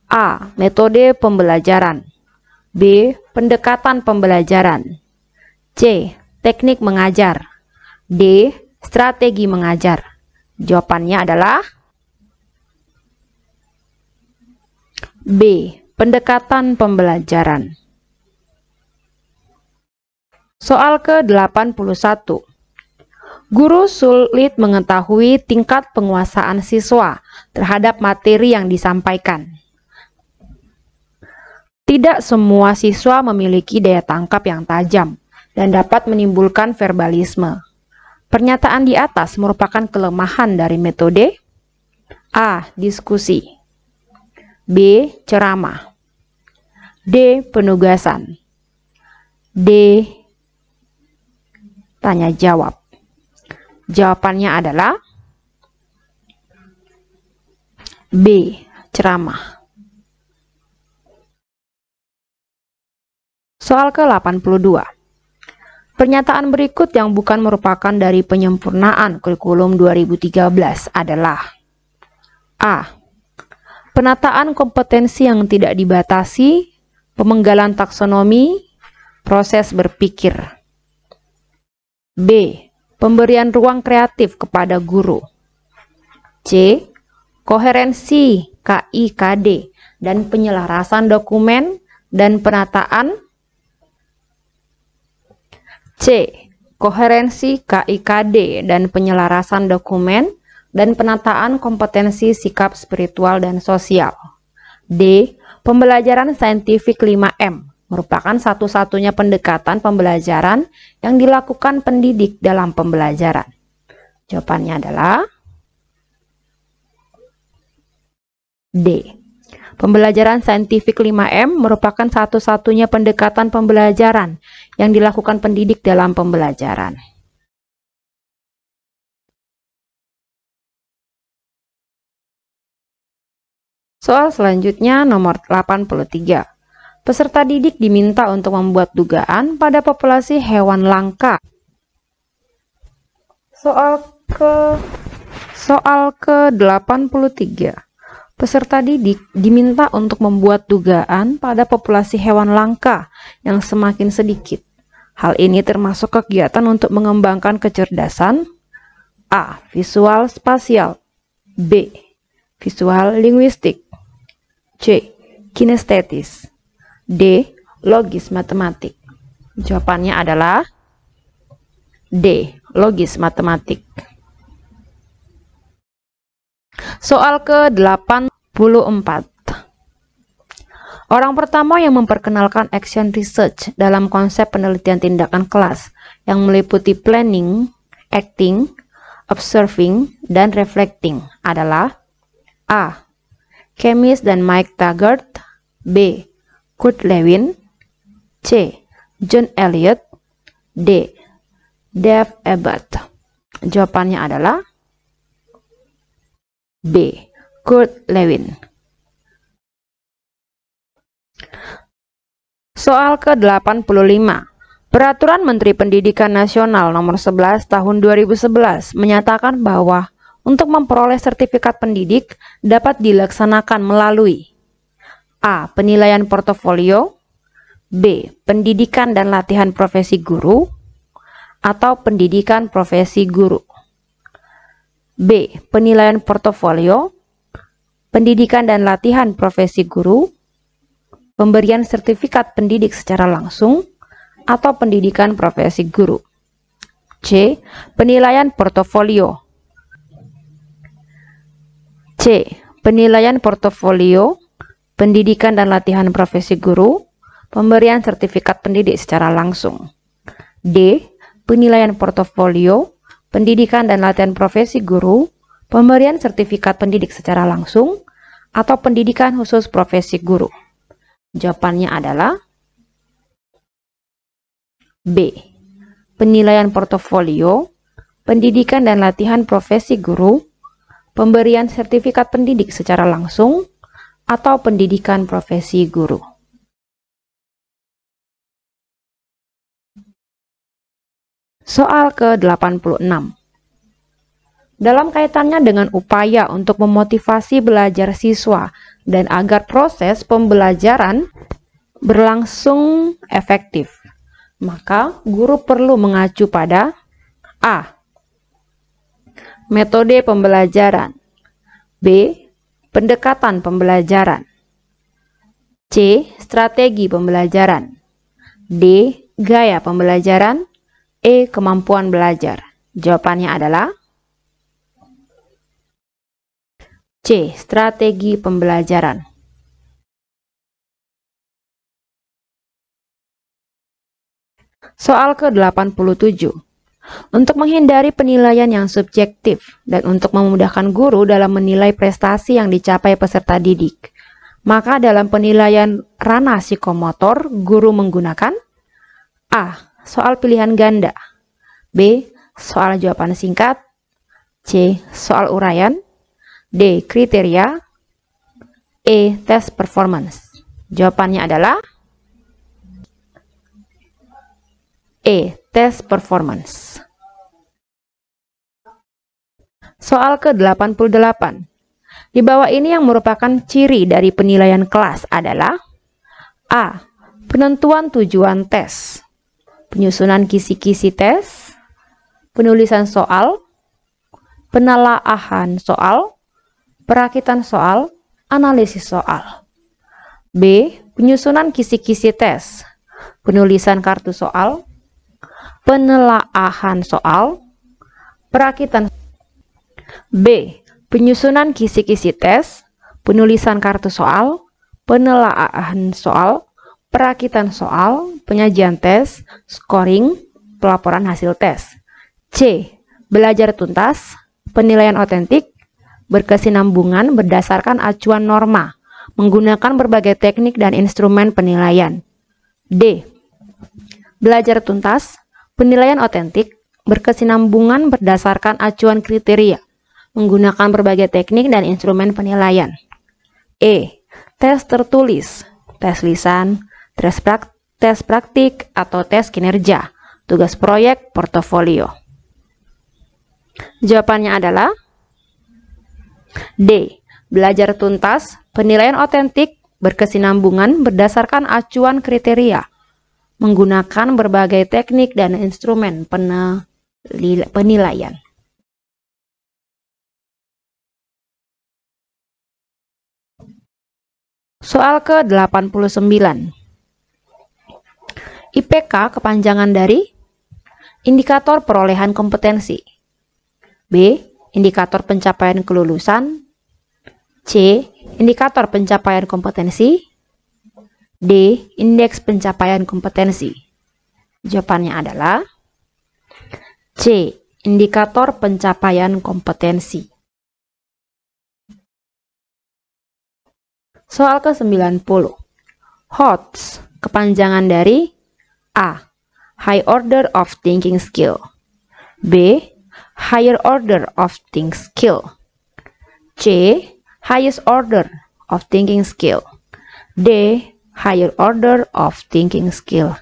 A. Metode pembelajaran, B. Pendekatan pembelajaran, C. Teknik mengajar, D. Strategi mengajar. Jawabannya adalah B. Pendekatan pembelajaran. Soal ke-81. Guru sulit mengetahui tingkat penguasaan siswa terhadap materi yang disampaikan. Tidak semua siswa memiliki daya tangkap yang tajam dan dapat menimbulkan verbalisme. Pernyataan di atas merupakan kelemahan dari metode A. Diskusi, B. Ceramah, D. Penugasan, D. Tanya jawab. Jawabannya adalah B. Ceramah. Soal ke-82. Pernyataan berikut yang bukan merupakan dari penyempurnaan kurikulum 2013 adalah A. Penataan kompetensi yang tidak dibatasi, pemenggalan taksonomi, proses berpikir. B. Pemberian ruang kreatif kepada guru. C. koherensi KIKD dan penyelarasan dokumen dan penataan. C. Koherensi KIKD dan penyelarasan dokumen dan penataan kompetensi sikap spiritual dan sosial. D. Pembelajaran saintifik 5M merupakan satu-satunya pendekatan pembelajaran yang dilakukan pendidik dalam pembelajaran. Jawabannya adalah D. Pembelajaran saintifik 5M merupakan satu-satunya pendekatan pembelajaran yang dilakukan pendidik dalam pembelajaran. Soal selanjutnya nomor 83. Peserta didik diminta untuk membuat dugaan pada populasi hewan langka. Soal ke-83. Peserta didik diminta untuk membuat dugaan pada populasi hewan langka yang semakin sedikit. Hal ini termasuk kegiatan untuk mengembangkan kecerdasan A. Visual spasial, B. Visual linguistik, C. Kinestetis, D. Logis matematik. Jawabannya adalah D. Logis matematik. Soal ke-84. Orang pertama yang memperkenalkan action research dalam konsep penelitian tindakan kelas yang meliputi planning, acting, observing, dan reflecting adalah A. Chemist dan Mike Taggart, B. Kurt Lewin, C. John Elliot, D. Dave Abbott. Jawabannya adalah B. Kurt Lewin. Soal ke-85. Peraturan Menteri Pendidikan Nasional Nomor 11 Tahun 2011 menyatakan bahwa untuk memperoleh sertifikat pendidik dapat dilaksanakan melalui A. Penilaian portofolio, B. Pendidikan dan latihan profesi guru, atau pendidikan profesi guru. B. Penilaian portofolio, pendidikan dan latihan profesi guru, pemberian sertifikat pendidik secara langsung, atau pendidikan profesi guru. C. Penilaian portofolio. C. Penilaian portofolio, pendidikan dan latihan profesi guru, pemberian sertifikat pendidik secara langsung. D. Penilaian portofolio, pendidikan dan latihan profesi guru, pemberian sertifikat pendidik secara langsung, atau pendidikan khusus profesi guru. Jawabannya adalah B. Penilaian portofolio, pendidikan dan latihan profesi guru, pemberian sertifikat pendidik secara langsung, atau pendidikan profesi guru. Soal ke-86. Dalam kaitannya dengan upaya untuk memotivasi belajar siswa dan agar proses pembelajaran berlangsung efektif, maka guru perlu mengacu pada A. Metode pembelajaran, B. Pendekatan pembelajaran, C. Strategi pembelajaran, D. Gaya pembelajaran, E. Kemampuan belajar. Jawabannya adalah C. Strategi pembelajaran. Soal ke-87. Untuk menghindari penilaian yang subjektif dan untuk memudahkan guru dalam menilai prestasi yang dicapai peserta didik, maka dalam penilaian ranah psikomotor, guru menggunakan A. Soal pilihan ganda, B. Soal jawaban singkat, C. Soal uraian, D. Kriteria, E. Tes performance. Jawabannya adalah E. Tes performance. Soal ke-88. Di bawah ini yang merupakan ciri dari penilaian kelas adalah A. Penentuan tujuan tes, penyusunan kisi-kisi tes, penulisan soal, penelaahan soal, perakitan soal, analisis soal. B. Penyusunan kisi-kisi tes, penulisan kartu soal, penelaahan soal, perakitan. B. Penyusunan kisi-kisi tes, penulisan kartu soal, penelaahan soal, perakitan soal, penyajian tes, scoring, pelaporan hasil tes. C. Belajar tuntas, penilaian otentik, berkesinambungan berdasarkan acuan norma, menggunakan berbagai teknik dan instrumen penilaian. D. Belajar tuntas, penilaian otentik, berkesinambungan berdasarkan acuan kriteria, menggunakan berbagai teknik dan instrumen penilaian. E. Tes tertulis, tes lisan, tes praktik atau tes kinerja, tugas proyek, portofolio. Jawabannya adalah D. Belajar tuntas, penilaian otentik, berkesinambungan berdasarkan acuan kriteria, menggunakan berbagai teknik dan instrumen penilaian. Soal ke-89. IPK kepanjangan dari indikator perolehan kompetensi. B. Indikator pencapaian kelulusan. C. Indikator pencapaian kompetensi. D. Indeks pencapaian kompetensi. Jawabannya adalah C. Indikator pencapaian kompetensi. Soal ke-90. HOTS kepanjangan dari A. High order of thinking skill. B. Higher order of thinking skill. C. Highest order of thinking skill. D. Higher order of thinking skill.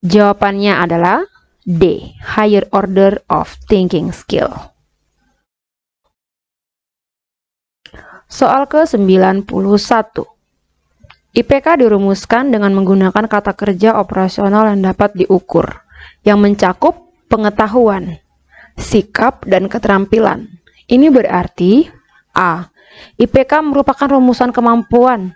Jawabannya adalah D. Higher order of thinking skill. Soal ke-91. IPK dirumuskan dengan menggunakan kata kerja operasional yang dapat diukur, yang mencakup pengetahuan, sikap, dan keterampilan. Ini berarti A. IPK merupakan rumusan kemampuan.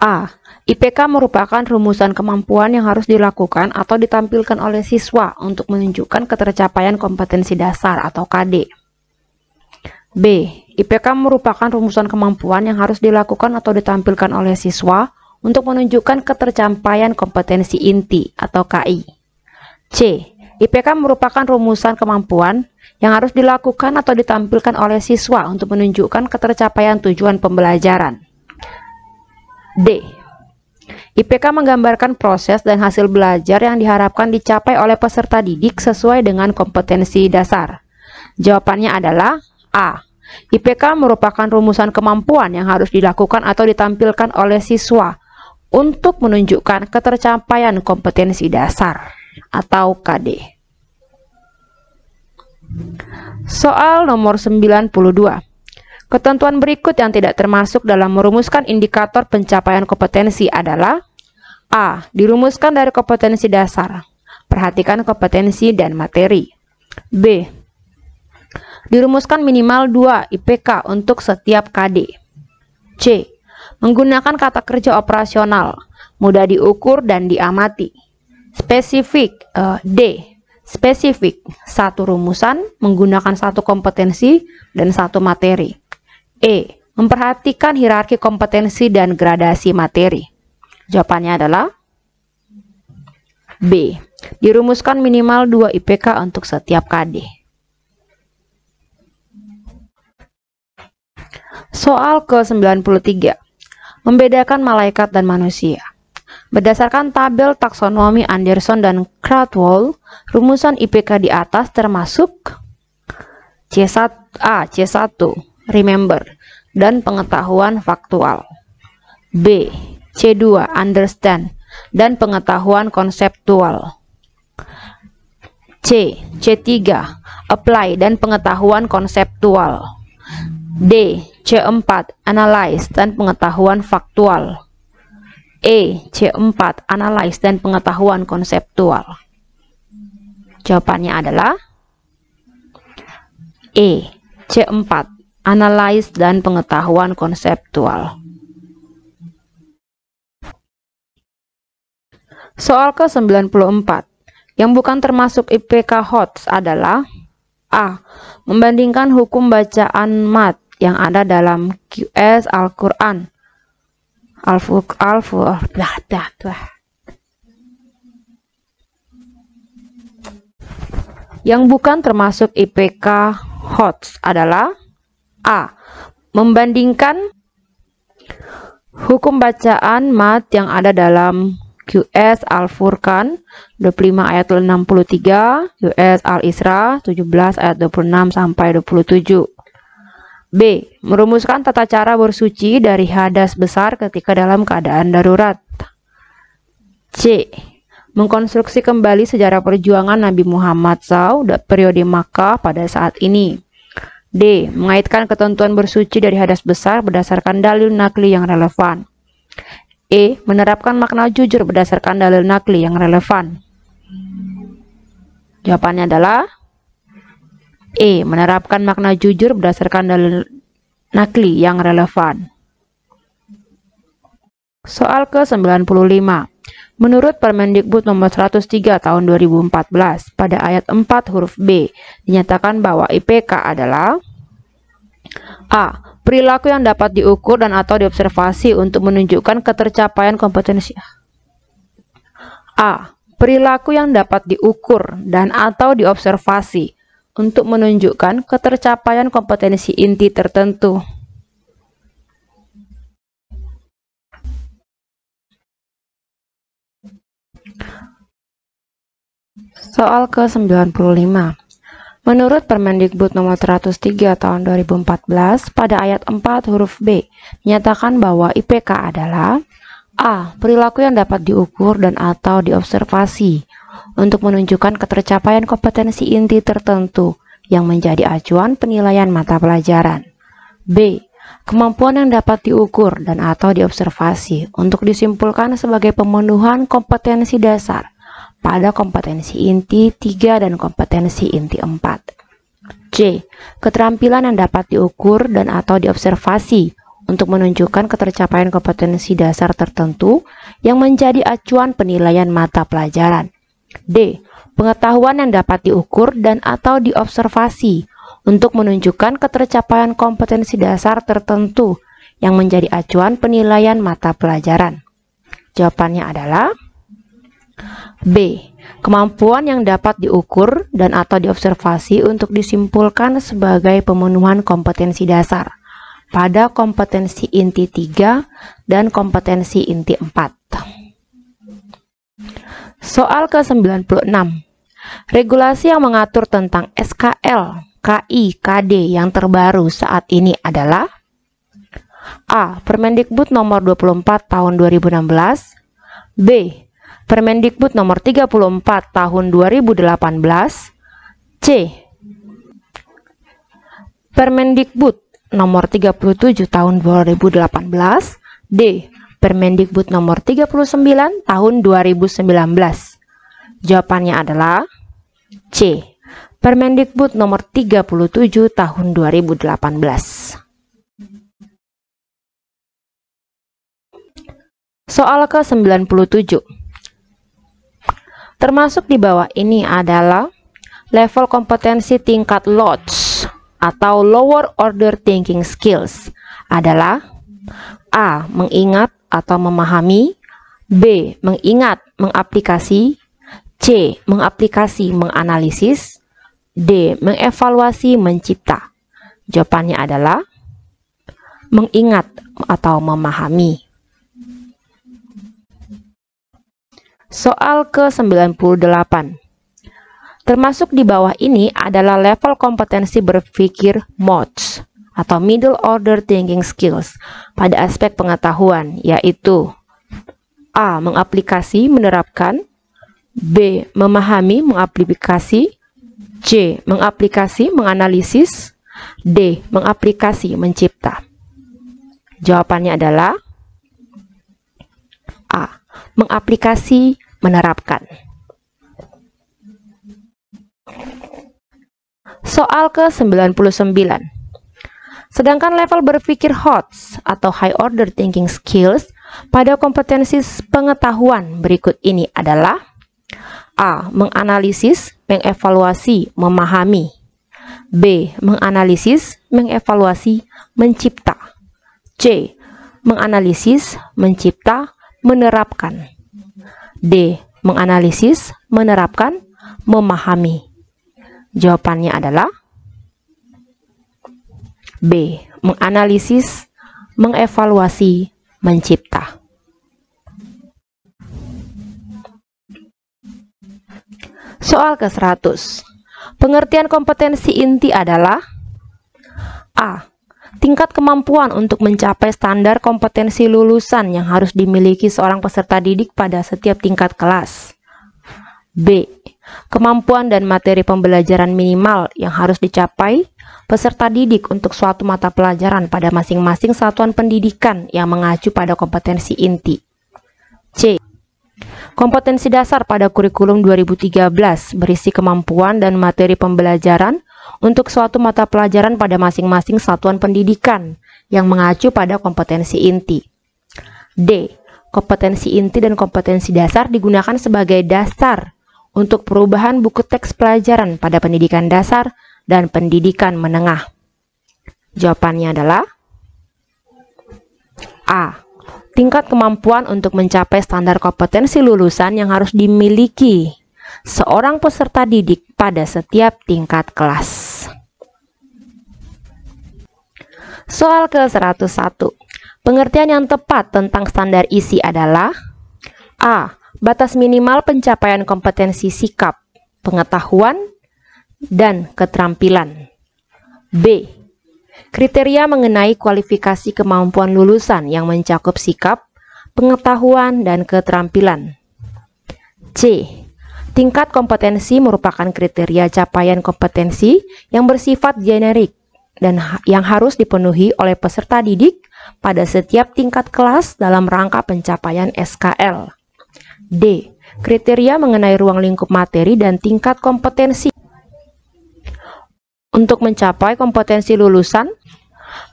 A. IPK merupakan rumusan kemampuan yang harus dilakukan atau ditampilkan oleh siswa untuk menunjukkan ketercapaian kompetensi dasar atau KD. B. IPK merupakan rumusan kemampuan yang harus dilakukan atau ditampilkan oleh siswa untuk menunjukkan ketercapaian kompetensi inti atau KI. C. IPK merupakan rumusan kemampuan yang harus dilakukan atau ditampilkan oleh siswa untuk menunjukkan ketercapaian tujuan pembelajaran. D. IPK menggambarkan proses dan hasil belajar yang diharapkan dicapai oleh peserta didik sesuai dengan kompetensi dasar. Jawabannya adalah A. IPK merupakan rumusan kemampuan yang harus dilakukan atau ditampilkan oleh siswa untuk menunjukkan ketercapaian kompetensi dasar atau KD. Soal nomor 92. Ketentuan berikut yang tidak termasuk dalam merumuskan indikator pencapaian kompetensi adalah A. Dirumuskan dari kompetensi dasar. Perhatikan kompetensi dan materi. B. Dirumuskan minimal 2 IPK untuk setiap KD. C. Menggunakan kata kerja operasional, mudah diukur dan diamati. Spesifik. D. Spesifik, 1 rumusan menggunakan 1 kompetensi dan 1 materi. E. Memperhatikan hierarki kompetensi dan gradasi materi. Jawabannya adalah B. Dirumuskan minimal 2 IPK untuk setiap KD. Soal ke-93. Membedakan malaikat dan manusia. Berdasarkan tabel taksonomi Anderson dan Krathwohl, rumusan IPK di atas termasuk C1, remember, dan pengetahuan faktual. B. C2, understand, dan pengetahuan konseptual. C3, apply, dan pengetahuan konseptual. D. C4, analyze, dan pengetahuan faktual. E. C4. Analyze dan pengetahuan konseptual. Jawabannya adalah E. C4. Analyze dan pengetahuan konseptual. Soal ke-94. Yang bukan termasuk IPK HOTS adalah A. Membandingkan hukum bacaan mat yang ada dalam QS Al-Quran. Yang bukan termasuk IPK HOTS adalah A. Membandingkan hukum bacaan mat yang ada dalam QS Al-Furqan 25 ayat 63, QS Al-Isra 17 ayat 26 sampai 27. B. Merumuskan tata cara bersuci dari hadas besar ketika dalam keadaan darurat. C. Mengkonstruksi kembali sejarah perjuangan Nabi Muhammad SAW periode Makkah pada saat ini. D. Mengaitkan ketentuan bersuci dari hadas besar berdasarkan dalil nakli yang relevan. E. Menerapkan makna jujur berdasarkan dalil nakli yang relevan. Jawabannya adalah E. Menerapkan makna jujur berdasarkan dalil nakli yang relevan. Soal ke-95. Menurut Permendikbud nomor 103 tahun 2014, pada ayat 4 huruf B, dinyatakan bahwa IPK adalah A. Perilaku yang dapat diukur dan atau diobservasi untuk menunjukkan ketercapaian kompetensi. A. Perilaku yang dapat diukur dan atau diobservasi untuk menunjukkan ketercapaian kompetensi inti tertentu. Soal ke-95. Menurut Permendikbud nomor 103 tahun 2014, pada ayat 4 huruf B, menyatakan bahwa IPK adalah A. Perilaku yang dapat diukur dan atau diobservasi untuk menunjukkan ketercapaian kompetensi inti tertentu yang menjadi acuan penilaian mata pelajaran. B. Kemampuan yang dapat diukur dan atau diobservasi untuk disimpulkan sebagai pemenuhan kompetensi dasar pada kompetensi inti 3 dan kompetensi inti 4. C. Keterampilan yang dapat diukur dan atau diobservasi untuk menunjukkan ketercapaian kompetensi dasar tertentu yang menjadi acuan penilaian mata pelajaran. D. Pengetahuan yang dapat diukur dan atau diobservasi untuk menunjukkan ketercapaian kompetensi dasar tertentu yang menjadi acuan penilaian mata pelajaran. Jawabannya adalah B. Kemampuan yang dapat diukur dan atau diobservasi untuk disimpulkan sebagai pemenuhan kompetensi dasar pada kompetensi inti 3 dan kompetensi inti 4. Soal ke-96. Regulasi yang mengatur tentang SKL, KI, KD yang terbaru saat ini adalah A. Permendikbud nomor 24 tahun 2016. B. Permendikbud nomor 34 tahun 2018. C. Permendikbud nomor 37 tahun 2018. D. Permendikbud nomor 39 tahun 2019. Jawabannya adalah C. Permendikbud nomor 37 tahun 2018. Soal ke-97. Termasuk di bawah ini adalah level kompetensi tingkat LOTS atau Lower Order Thinking Skills adalah A. Mengingat atau memahami, B. Mengingat, mengaplikasi, C. Mengaplikasi, menganalisis, D. Mengevaluasi, mencipta. Jawabannya adalah mengingat atau memahami. Soal ke-98. Termasuk di bawah ini adalah level kompetensi berpikir MOTS atau Middle Order Thinking Skills pada aspek pengetahuan, yaitu A. Mengaplikasi, menerapkan, B. Memahami, mengaplikasi, C. Mengaplikasi, menganalisis, D. Mengaplikasi, mencipta. Jawabannya adalah A. mengaplikasi, menerapkan. Soal ke-99. Sedangkan level berpikir HOTS atau High Order Thinking Skills pada kompetensi pengetahuan berikut ini adalah: A. Menganalisis, mengevaluasi, memahami. B. Menganalisis, mengevaluasi, mencipta. C. Menganalisis, mencipta, menerapkan. D. Menganalisis, menerapkan, memahami. Jawabannya adalah B. Menganalisis, mengevaluasi, mencipta. Soal ke-100. Pengertian kompetensi inti adalah: A. Tingkat kemampuan untuk mencapai standar kompetensi lulusan yang harus dimiliki seorang peserta didik pada setiap tingkat kelas. B. Kemampuan dan materi pembelajaran minimal yang harus dicapai peserta didik untuk suatu mata pelajaran pada masing-masing satuan pendidikan yang mengacu pada kompetensi inti. C. Kompetensi dasar pada kurikulum 2013 berisi kemampuan dan materi pembelajaran untuk suatu mata pelajaran pada masing-masing satuan pendidikan yang mengacu pada kompetensi inti. D. Kompetensi inti dan kompetensi dasar digunakan sebagai dasar untuk perubahan buku teks pelajaran pada pendidikan dasar dan pendidikan menengah. Jawabannya adalah A. Tingkat kemampuan untuk mencapai standar kompetensi lulusan yang harus dimiliki seorang peserta didik pada setiap tingkat kelas. Soal ke-101. Pengertian yang tepat tentang standar isi adalah: A. Batas minimal pencapaian kompetensi sikap, pengetahuan, dan keterampilan. B. Kriteria mengenai kualifikasi kemampuan lulusan yang mencakup sikap, pengetahuan, dan keterampilan. C. Tingkat kompetensi merupakan kriteria capaian kompetensi yang bersifat generik dan yang harus dipenuhi oleh peserta didik pada setiap tingkat kelas dalam rangka pencapaian SKL. D. Kriteria mengenai ruang lingkup materi dan tingkat kompetensi untuk mencapai kompetensi lulusan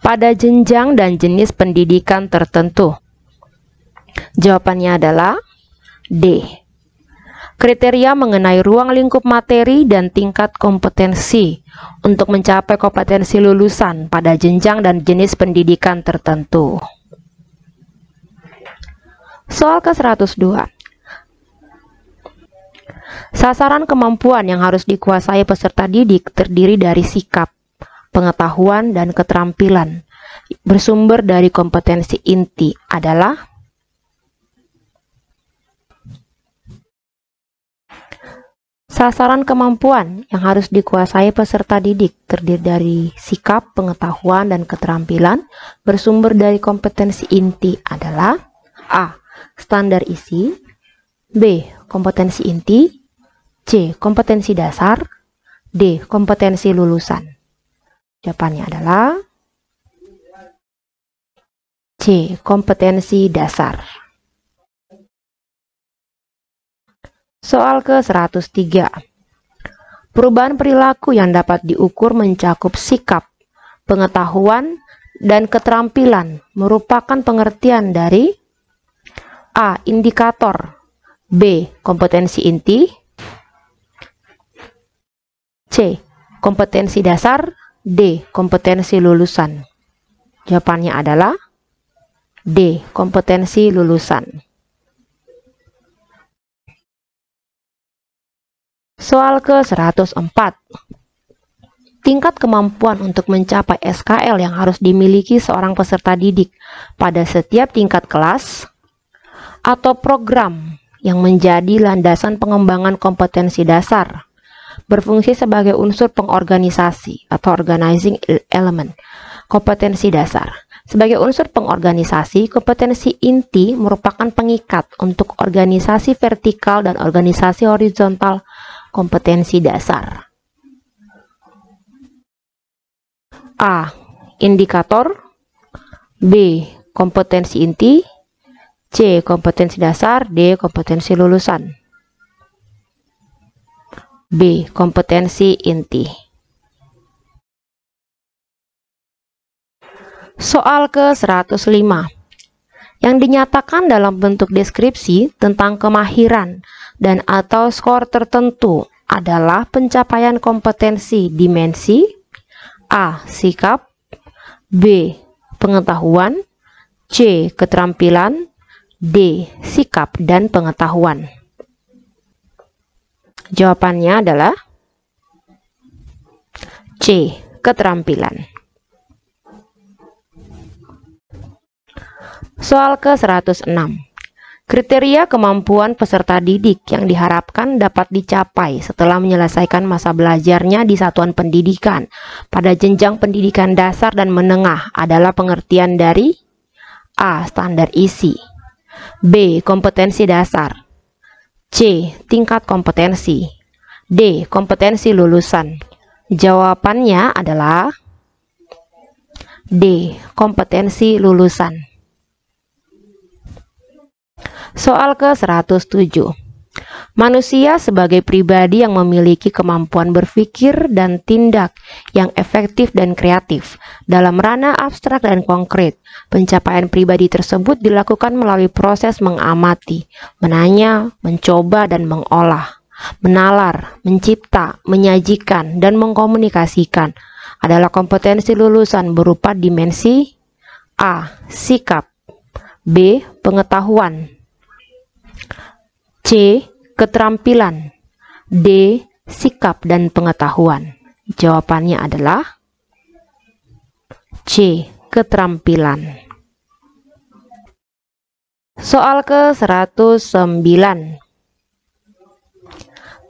pada jenjang dan jenis pendidikan tertentu. Jawabannya adalah D. Kriteria mengenai ruang lingkup materi dan tingkat kompetensi untuk mencapai kompetensi lulusan pada jenjang dan jenis pendidikan tertentu. Soal ke-102. Sasaran kemampuan yang harus dikuasai peserta didik terdiri dari sikap, pengetahuan, dan keterampilan bersumber dari kompetensi inti adalah: sasaran kemampuan yang harus dikuasai peserta didik terdiri dari sikap, pengetahuan, dan keterampilan bersumber dari kompetensi inti adalah: A. Standar isi. B. Kompetensi inti. C. Kompetensi dasar. D. Kompetensi lulusan. Jawabannya adalah C. Kompetensi dasar. Soal ke-103. Perubahan perilaku yang dapat diukur mencakup sikap, pengetahuan, dan keterampilan merupakan pengertian dari: A. Indikator. B. Kompetensi inti. C. Kompetensi dasar. D. Kompetensi lulusan. Jawabannya adalah D. Kompetensi lulusan. Soal ke-104. Tingkat kemampuan untuk mencapai SKL yang harus dimiliki seorang peserta didik pada setiap tingkat kelas atau program yang menjadi landasan pengembangan kompetensi dasar berfungsi sebagai unsur pengorganisasi atau organizing element kompetensi dasar. Sebagai unsur pengorganisasi, kompetensi inti merupakan pengikat untuk organisasi vertikal dan organisasi horizontal kompetensi dasar. A. Indikator. B. Kompetensi inti. C. Kompetensi dasar. D. Kompetensi lulusan. B. Kompetensi inti. Soal ke-105. Yang dinyatakan dalam bentuk deskripsi tentang kemahiran dan atau skor tertentu adalah pencapaian kompetensi dimensi A. Sikap, B. Pengetahuan, C. Keterampilan, D. Sikap dan pengetahuan. Jawabannya adalah C. Keterampilan. Soal ke-106. Kriteria kemampuan peserta didik yang diharapkan dapat dicapai setelah menyelesaikan masa belajarnya di satuan pendidikan pada jenjang pendidikan dasar dan menengah adalah pengertian dari A. Standar isi, B. Kompetensi dasar, C. Tingkat kompetensi, D. Kompetensi lulusan. Jawabannya adalah D. Kompetensi lulusan. Soal ke-107. Manusia sebagai pribadi yang memiliki kemampuan berpikir dan tindak yang efektif dan kreatif. Dalam ranah abstrak dan konkret, pencapaian pribadi tersebut dilakukan melalui proses mengamati, menanya, mencoba dan mengolah, menalar, mencipta, menyajikan, dan mengkomunikasikan. Adalah kompetensi lulusan berupa dimensi A. Sikap, B. Pengetahuan, C. Keterampilan, D. Sikap dan pengetahuan. Jawabannya adalah C. Keterampilan. Soal ke-109.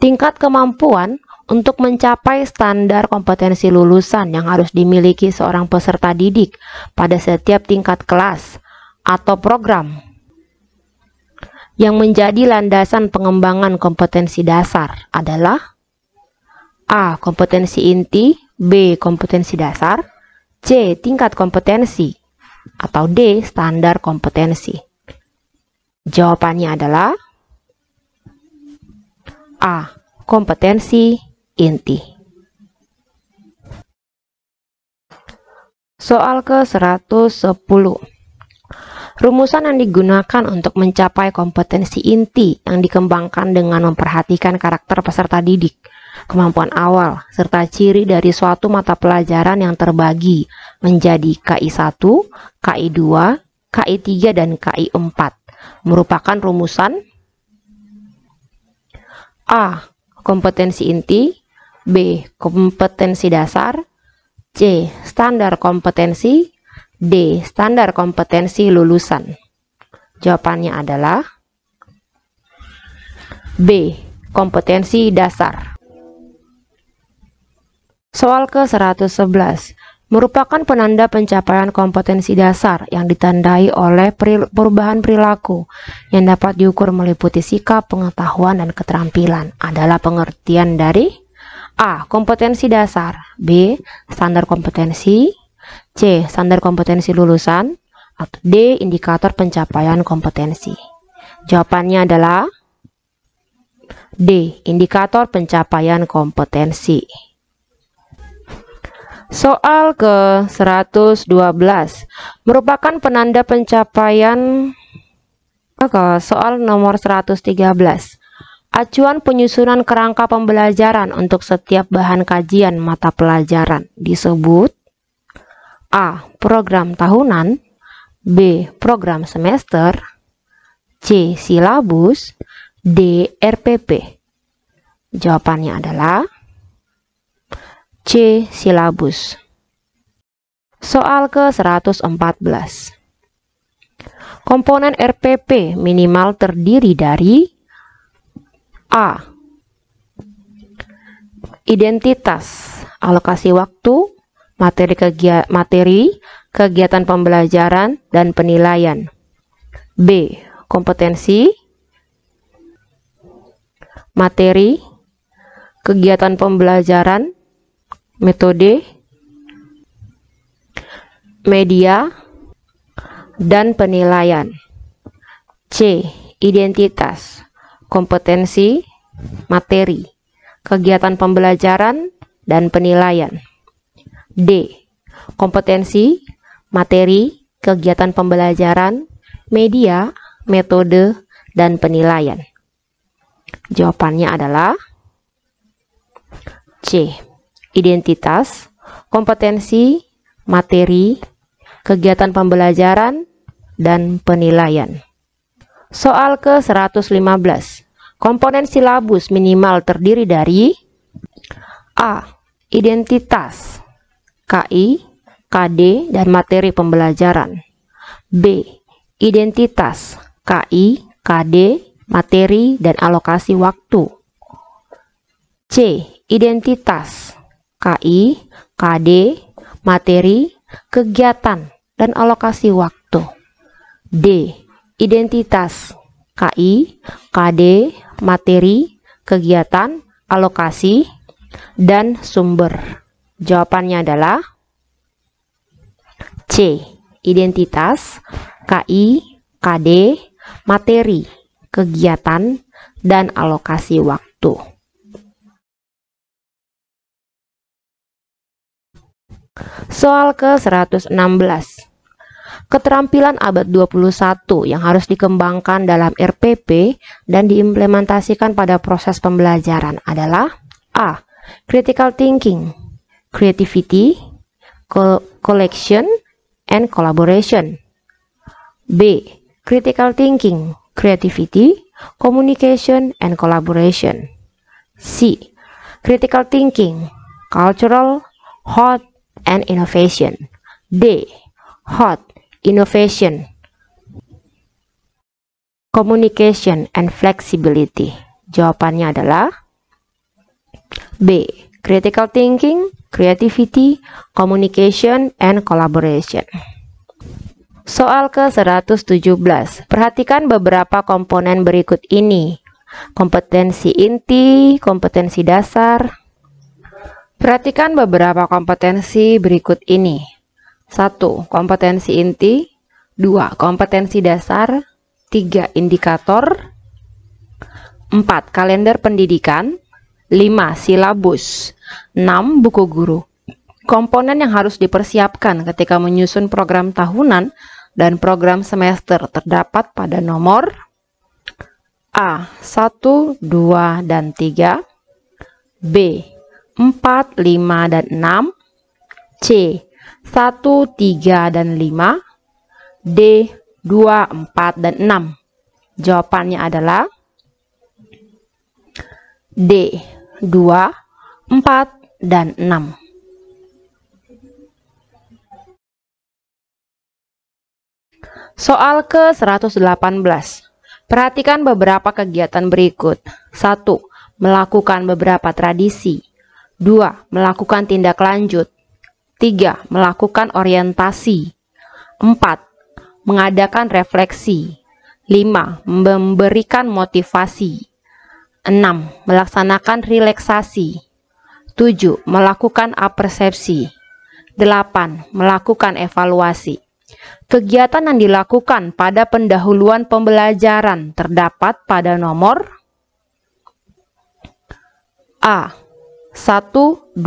Tingkat kemampuan untuk mencapai standar kompetensi lulusan yang harus dimiliki seorang peserta didik pada setiap tingkat kelas atau program yang menjadi landasan pengembangan kompetensi dasar adalah A. Kompetensi inti, B. Kompetensi dasar, C. Tingkat kompetensi, atau D. Standar kompetensi. Jawabannya adalah A. Kompetensi inti. Soal ke-110. Rumusan yang digunakan untuk mencapai kompetensi inti yang dikembangkan dengan memperhatikan karakter peserta didik, kemampuan awal, serta ciri dari suatu mata pelajaran yang terbagi menjadi KI1, KI2, KI3, dan KI4 merupakan rumusan A. Kompetensi inti, B. Kompetensi dasar, C. Standar kompetensi, D. Standar kompetensi lulusan. Jawabannya adalah B. Kompetensi dasar. Soal ke-111 merupakan penanda pencapaian kompetensi dasar yang ditandai oleh perubahan perilaku yang dapat diukur meliputi sikap, pengetahuan, dan keterampilan. Adalah pengertian dari A. Kompetensi dasar, B. Standar kompetensi, C. Standar kompetensi lulusan, atau D. Indikator pencapaian kompetensi. Jawabannya adalah D. Indikator pencapaian kompetensi. Soal ke-112 merupakan penanda pencapaian. Soal nomor 113. Acuan penyusunan kerangka pembelajaran untuk setiap bahan kajian mata pelajaran disebut A. Program tahunan, B. Program semester, C. Silabus, D. RPP. Jawabannya adalah C. Silabus. Soal ke-114. Komponen RPP minimal terdiri dari A. Identitas, alokasi waktu, materi kegiatan pembelajaran, dan penilaian. B. Kompetensi, materi, kegiatan pembelajaran, metode, media, dan penilaian. C. Identitas, kompetensi, materi, kegiatan pembelajaran, dan penilaian. D. Kompetensi, materi, kegiatan pembelajaran, media, metode, dan penilaian. Jawabannya adalah C. Identitas, kompetensi, materi, kegiatan pembelajaran, dan penilaian. Soal ke-115. Komponen silabus minimal terdiri dari A. Identitas, KI, KD, dan materi pembelajaran. B. Identitas, KI, KD, materi, dan alokasi waktu. C. Identitas, KI, KD, materi, kegiatan, dan alokasi waktu. D. Identitas, KI, KD, materi, kegiatan, alokasi, dan sumber. Jawabannya adalah C. Identitas, KI, KD, materi, kegiatan, dan alokasi waktu. Soal ke-116. Keterampilan abad 21 yang harus dikembangkan dalam RPP dan diimplementasikan pada proses pembelajaran adalah A. Critical thinking, creativity, collection, and collaboration. B. Critical thinking, creativity, communication, and collaboration. C. Critical thinking, cultural, hot, and innovation. D. Hot, innovation, communication, and flexibility. Jawabannya adalah B. Critical thinking, creativity, communication, and collaboration. Soal ke-117. Perhatikan beberapa komponen berikut ini. Kompetensi inti, kompetensi dasar. Perhatikan beberapa kompetensi berikut ini. 1. Kompetensi inti. 2. Kompetensi dasar. 3. Indikator. 4. Kalender pendidikan. 5. Silabus. 6. Buku guru. Komponen yang harus dipersiapkan ketika menyusun program tahunan dan program semester terdapat pada nomor A. 1, 2, dan 3. B. 4, 5, dan 6. C. 1, 3, dan 5. D. 2, 4, dan 6. Jawabannya adalah D. 2, 4, dan 6. Soal ke-118. Perhatikan beberapa kegiatan berikut. 1. Melakukan beberapa tradisi. 2. Melakukan tindak lanjut. 3. Melakukan orientasi. 4. Mengadakan refleksi. 5. Memberikan motivasi. 6. Melaksanakan relaksasi. 7. Melakukan apersepsi. 8. Melakukan evaluasi. Kegiatan yang dilakukan pada pendahuluan pembelajaran terdapat pada nomor A. 1, 2,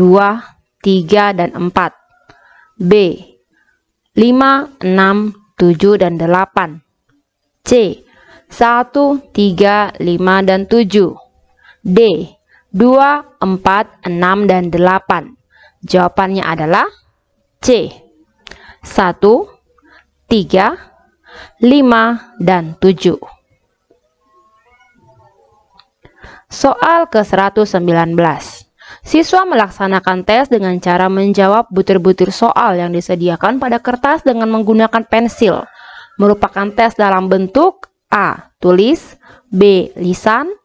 3, dan 4. B. 5, 6, 7, dan 8. C. 1, 3, 5, dan 7. D. 2, 4, 6, dan 8. Jawabannya adalah C. 1, 3, 5, dan 7. Soal ke-119. Siswa melaksanakan tes dengan cara menjawab butir-butir soal yang disediakan pada kertas dengan menggunakan pensil. Merupakan tes dalam bentuk A. Tulis, B. Lisan,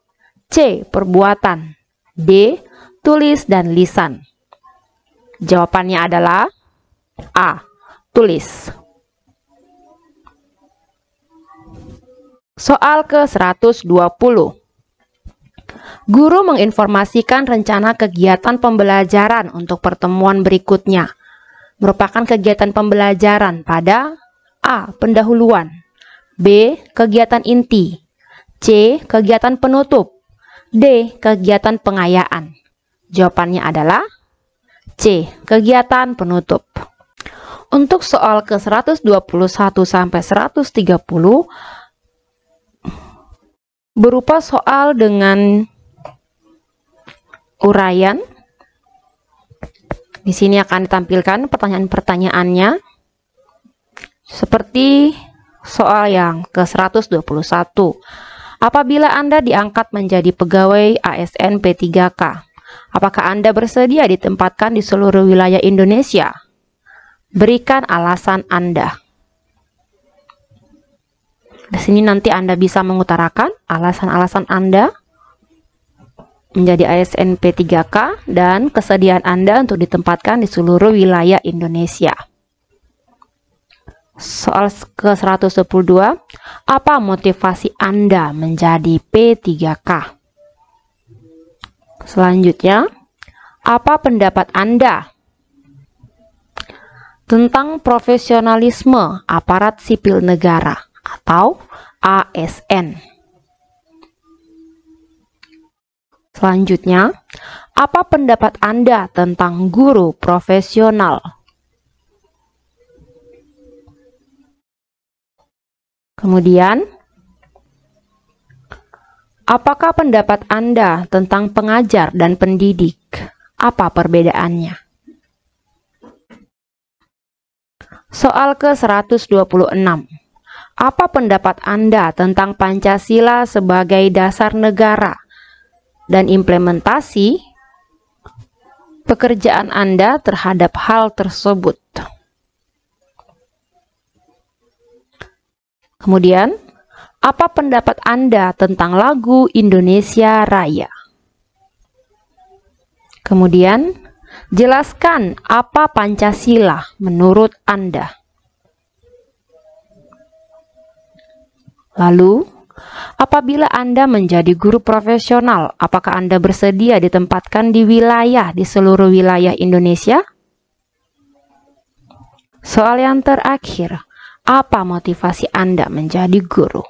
C. Perbuatan, D. Tulis dan lisan. Jawabannya adalah A. Tulis. Soal ke-120. Guru menginformasikan rencana kegiatan pembelajaran untuk pertemuan berikutnya. Merupakan kegiatan pembelajaran pada A. Pendahuluan, B. Kegiatan inti. C. Kegiatan penutup. D. Kegiatan pengayaan. Jawabannya adalah C. Kegiatan penutup. Untuk soal ke-121 sampai 130 berupa soal dengan uraian. Di sini akan ditampilkan pertanyaan-pertanyaannya seperti soal yang ke-121. Apabila Anda diangkat menjadi pegawai ASN P3K, apakah Anda bersedia ditempatkan di seluruh wilayah Indonesia? Berikan alasan Anda. Di sini nanti Anda bisa mengutarakan alasan-alasan Anda menjadi ASN P3K dan kesediaan Anda untuk ditempatkan di seluruh wilayah Indonesia. Soal ke-122, apa motivasi Anda menjadi P3K? Selanjutnya, apa pendapat Anda tentang profesionalisme aparat sipil negara atau ASN? Selanjutnya, apa pendapat Anda tentang guru profesional? Kemudian, apakah pendapat Anda tentang pengajar dan pendidik? Apa perbedaannya? Soal ke-126. Apa pendapat Anda tentang Pancasila sebagai dasar negara dan implementasi pekerjaan Anda terhadap hal tersebut? Kemudian, apa pendapat Anda tentang lagu Indonesia Raya? Kemudian, jelaskan apa Pancasila menurut Anda. Lalu, apabila Anda menjadi guru profesional, apakah Anda bersedia ditempatkan di seluruh wilayah Indonesia? Soal yang terakhir, apa motivasi Anda menjadi guru?